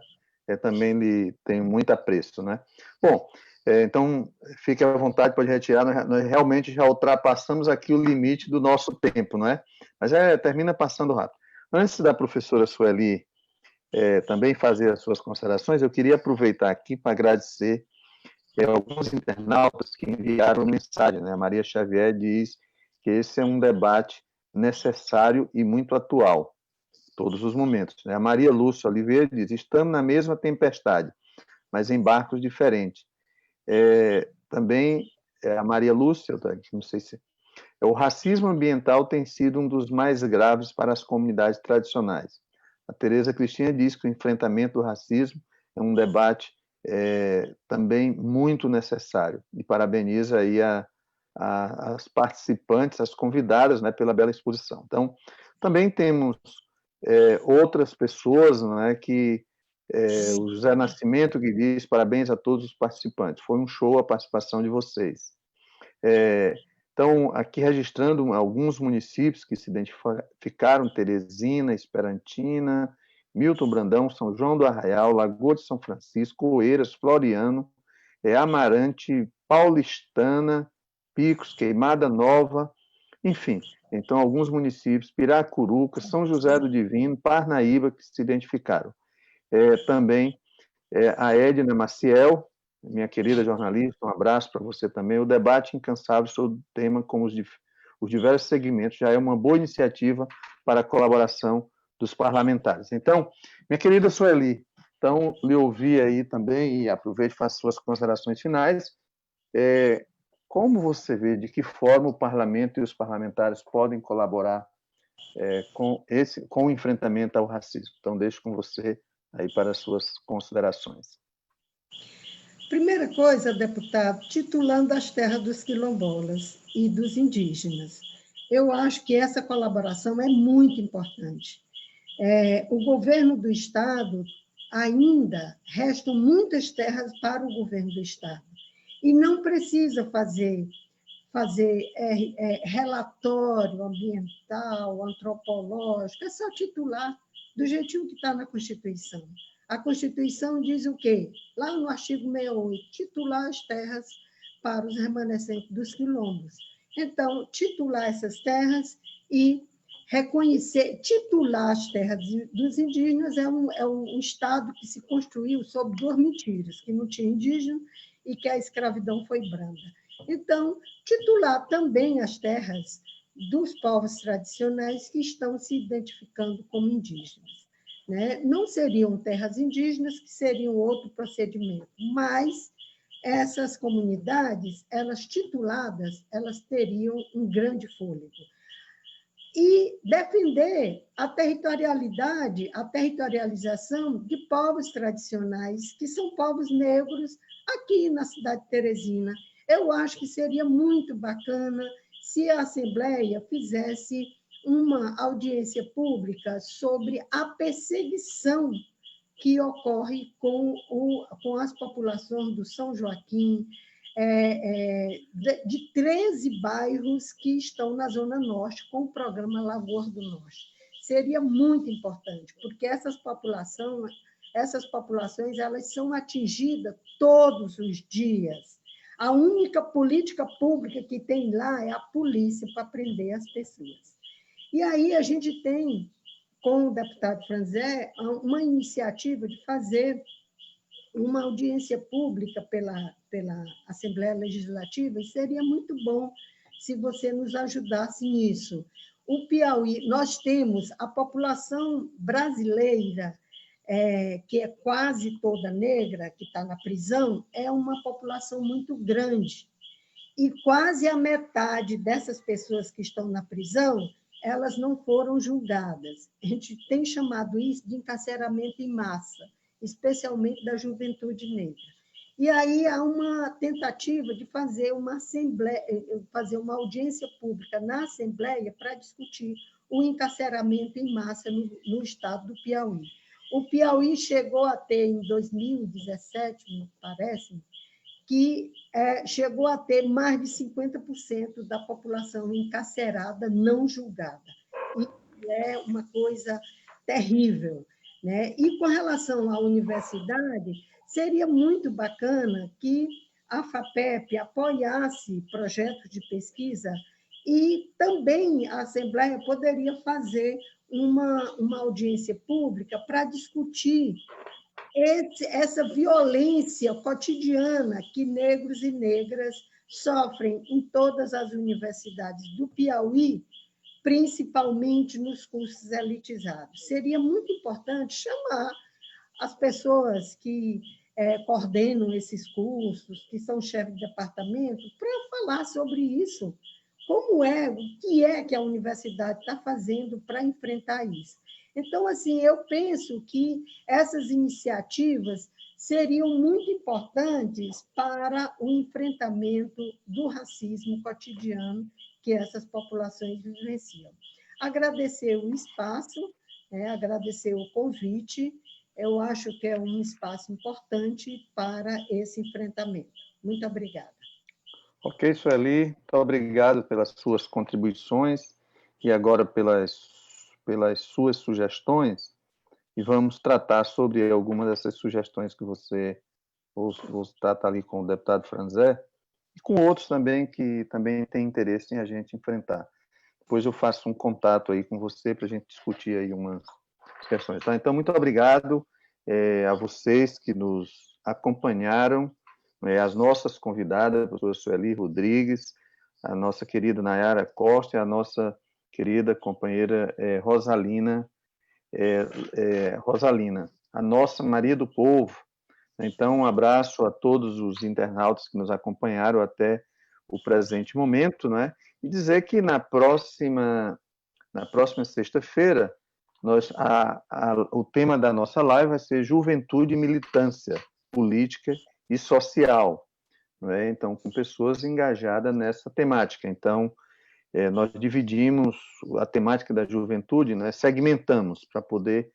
Também lhe tenho muito apreço, né? Bom, então, fique à vontade, pode retirar. Nós realmente já ultrapassamos aqui o limite do nosso tempo, não é? Mas termina passando rápido. Antes da professora Sueli também fazer as suas considerações, eu queria aproveitar aqui para agradecer alguns internautas que enviaram mensagem, né? A Maria Xavier diz que esse é um debate necessário e muito atual, todos os momentos, né? A Maria Lúcia Oliveira diz: estamos na mesma tempestade, mas em barcos diferentes. Também a Maria Lúcia, não sei se o racismo ambiental tem sido um dos mais graves para as comunidades tradicionais. A Tereza Cristina diz que o enfrentamento do racismo é um debate também muito necessário, e parabeniza aí as participantes, as convidadas, né, pela bela exposição. Então, também temos outras pessoas, né, que o José Nascimento, que diz: parabéns a todos os participantes, foi um show a participação de vocês. Então, aqui registrando alguns municípios que se identificaram: Teresina, Esperantina, Milton Brandão, São João do Arraial, Lagoa de São Francisco, Oeiras, Floriano, Amarante, Paulistana, Picos, Queimada Nova, enfim. Então, alguns municípios, Piracuruca, São José do Divino, Parnaíba, que se identificaram. Também a Edna Maciel, minha querida jornalista, um abraço para você também. O debate incansável sobre o tema com os diversos segmentos já é uma boa iniciativa para a colaboração dos parlamentares. Então, minha querida Sueli, então, lhe ouvi aí também, e aproveite e faça suas considerações finais. Como você vê, de que forma o parlamento e os parlamentares podem colaborar com o enfrentamento ao racismo? Então, deixo com você aí para as suas considerações. Primeira coisa, deputado, titulando as terras dos quilombolas e dos indígenas. Eu acho que essa colaboração é muito importante. O governo do Estado ainda restam muitas terras para o governo do Estado e não precisa fazer relatório ambiental, antropológico, é só titular do jeitinho que está na Constituição. A Constituição diz o quê? Lá no artigo 68, titular as terras para os remanescentes dos quilombos. Então, titular essas terras e reconhecer, titular as terras dos indígenas é um Estado que se construiu sob 2 mentiras, que não tinha indígena e que a escravidão foi branda. Então, titular também as terras dos povos tradicionais que estão se identificando como indígenas. Né? Não seriam terras indígenas, que seriam outro procedimento, mas essas comunidades, elas tituladas, elas teriam um grande fôlego. E defender a territorialidade, a territorialização de povos tradicionais, que são povos negros, aqui na cidade de Teresina. Eu acho que seria muito bacana se a Assembleia fizesse uma audiência pública sobre a perseguição que ocorre com as populações do São Joaquim, de 13 bairros que estão na Zona Norte, com o programa Lagoas do Norte. Seria muito importante, porque essas populações elas são atingidas todos os dias. A única política pública que tem lá é a polícia para prender as pessoas. E aí a gente tem, com o deputado Franzé, uma iniciativa de fazer uma audiência pública pela Assembleia Legislativa, e seria muito bom se você nos ajudasse nisso. O Piauí, nós temos a população brasileira, que é quase toda negra, que está na prisão, é uma população muito grande. E quase a metade dessas pessoas que estão na prisão, elas não foram julgadas. A gente tem chamado isso de encarceramento em massa, especialmente da juventude negra. E aí há uma tentativa de fazer uma audiência pública na Assembleia para discutir o encarceramento em massa no estado do Piauí. O Piauí chegou a ter, em 2017, me parece, que chegou a ter mais de 50% da população encarcerada não julgada. Isso é uma coisa terrível, né? E com relação à universidade, seria muito bacana que a FAPEP apoiasse projetos de pesquisa e também a Assembleia poderia fazer uma audiência pública para discutir essa violência cotidiana que negros e negras sofrem em todas as universidades do Piauí, principalmente nos cursos elitizados. Seria muito importante chamar as pessoas que coordenam esses cursos, que são chefes de departamento, para falar sobre isso. Como o que a universidade está fazendo para enfrentar isso? Então, assim, eu penso que essas iniciativas seriam muito importantes para o enfrentamento do racismo cotidiano que essas populações vivenciam. Agradecer o espaço, agradecer o convite, eu acho que é um espaço importante para esse enfrentamento. Muito obrigada. Ok, Sueli, muito obrigado pelas suas contribuições e agora pelas suas sugestões, e vamos tratar sobre algumas dessas sugestões que você trata ali com o deputado Franzé e com outros também que também têm interesse em a gente enfrentar. Depois eu faço um contato aí com você para a gente discutir aí umas questões. Tá? Então, muito obrigado a vocês que nos acompanharam, as nossas convidadas, a professora Sueli Rodrigues, a nossa querida Nayara Costa e a nossa querida companheira Rosalina, a nossa Maria do Povo. Então, um abraço a todos os internautas que nos acompanharam até o presente momento, né? E dizer que na próxima sexta-feira, o tema da nossa live vai ser Juventude e Militância Política e Social, né? Então, com pessoas engajadas nessa temática. Então, nós dividimos a temática da juventude, né? Segmentamos para poder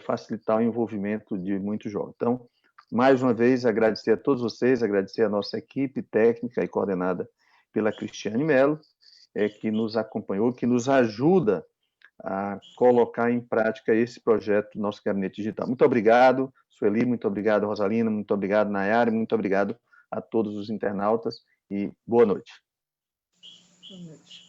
facilitar o envolvimento de muitos jovens. Então, mais uma vez, agradecer a todos vocês, agradecer a nossa equipe técnica e coordenada pela Cristiane Mello, que nos acompanhou, que nos ajuda a colocar em prática esse projeto do nosso Gabinete Digital. Muito obrigado, Sueli, muito obrigado, Rosalina, muito obrigado, Nayara, muito obrigado a todos os internautas e boa noite. Boa noite.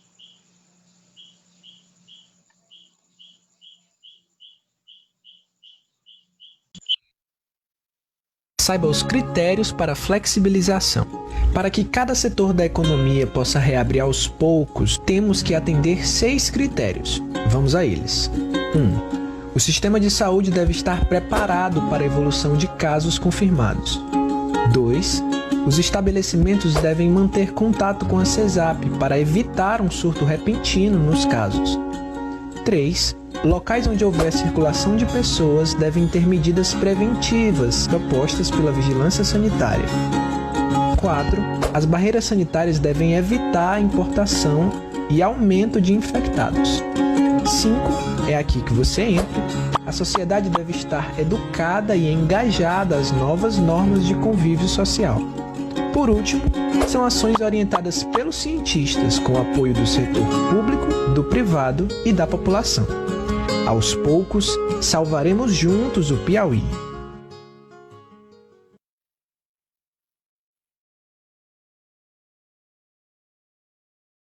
Saiba os critérios para flexibilização. Para que cada setor da economia possa reabrir aos poucos, temos que atender 6 critérios. Vamos a eles. 1. O sistema de saúde deve estar preparado para a evolução de casos confirmados. 2. Os estabelecimentos devem manter contato com a CESAP para evitar um surto repentino nos casos. 3. Locais onde houver circulação de pessoas devem ter medidas preventivas propostas pela vigilância sanitária. 4. As barreiras sanitárias devem evitar a importação e aumento de infectados. 5. É aqui que você entra. A sociedade deve estar educada e engajada às novas normas de convívio social. Por último, são ações orientadas pelos cientistas com o apoio do setor público, do privado e da população. Aos poucos, salvaremos juntos o Piauí.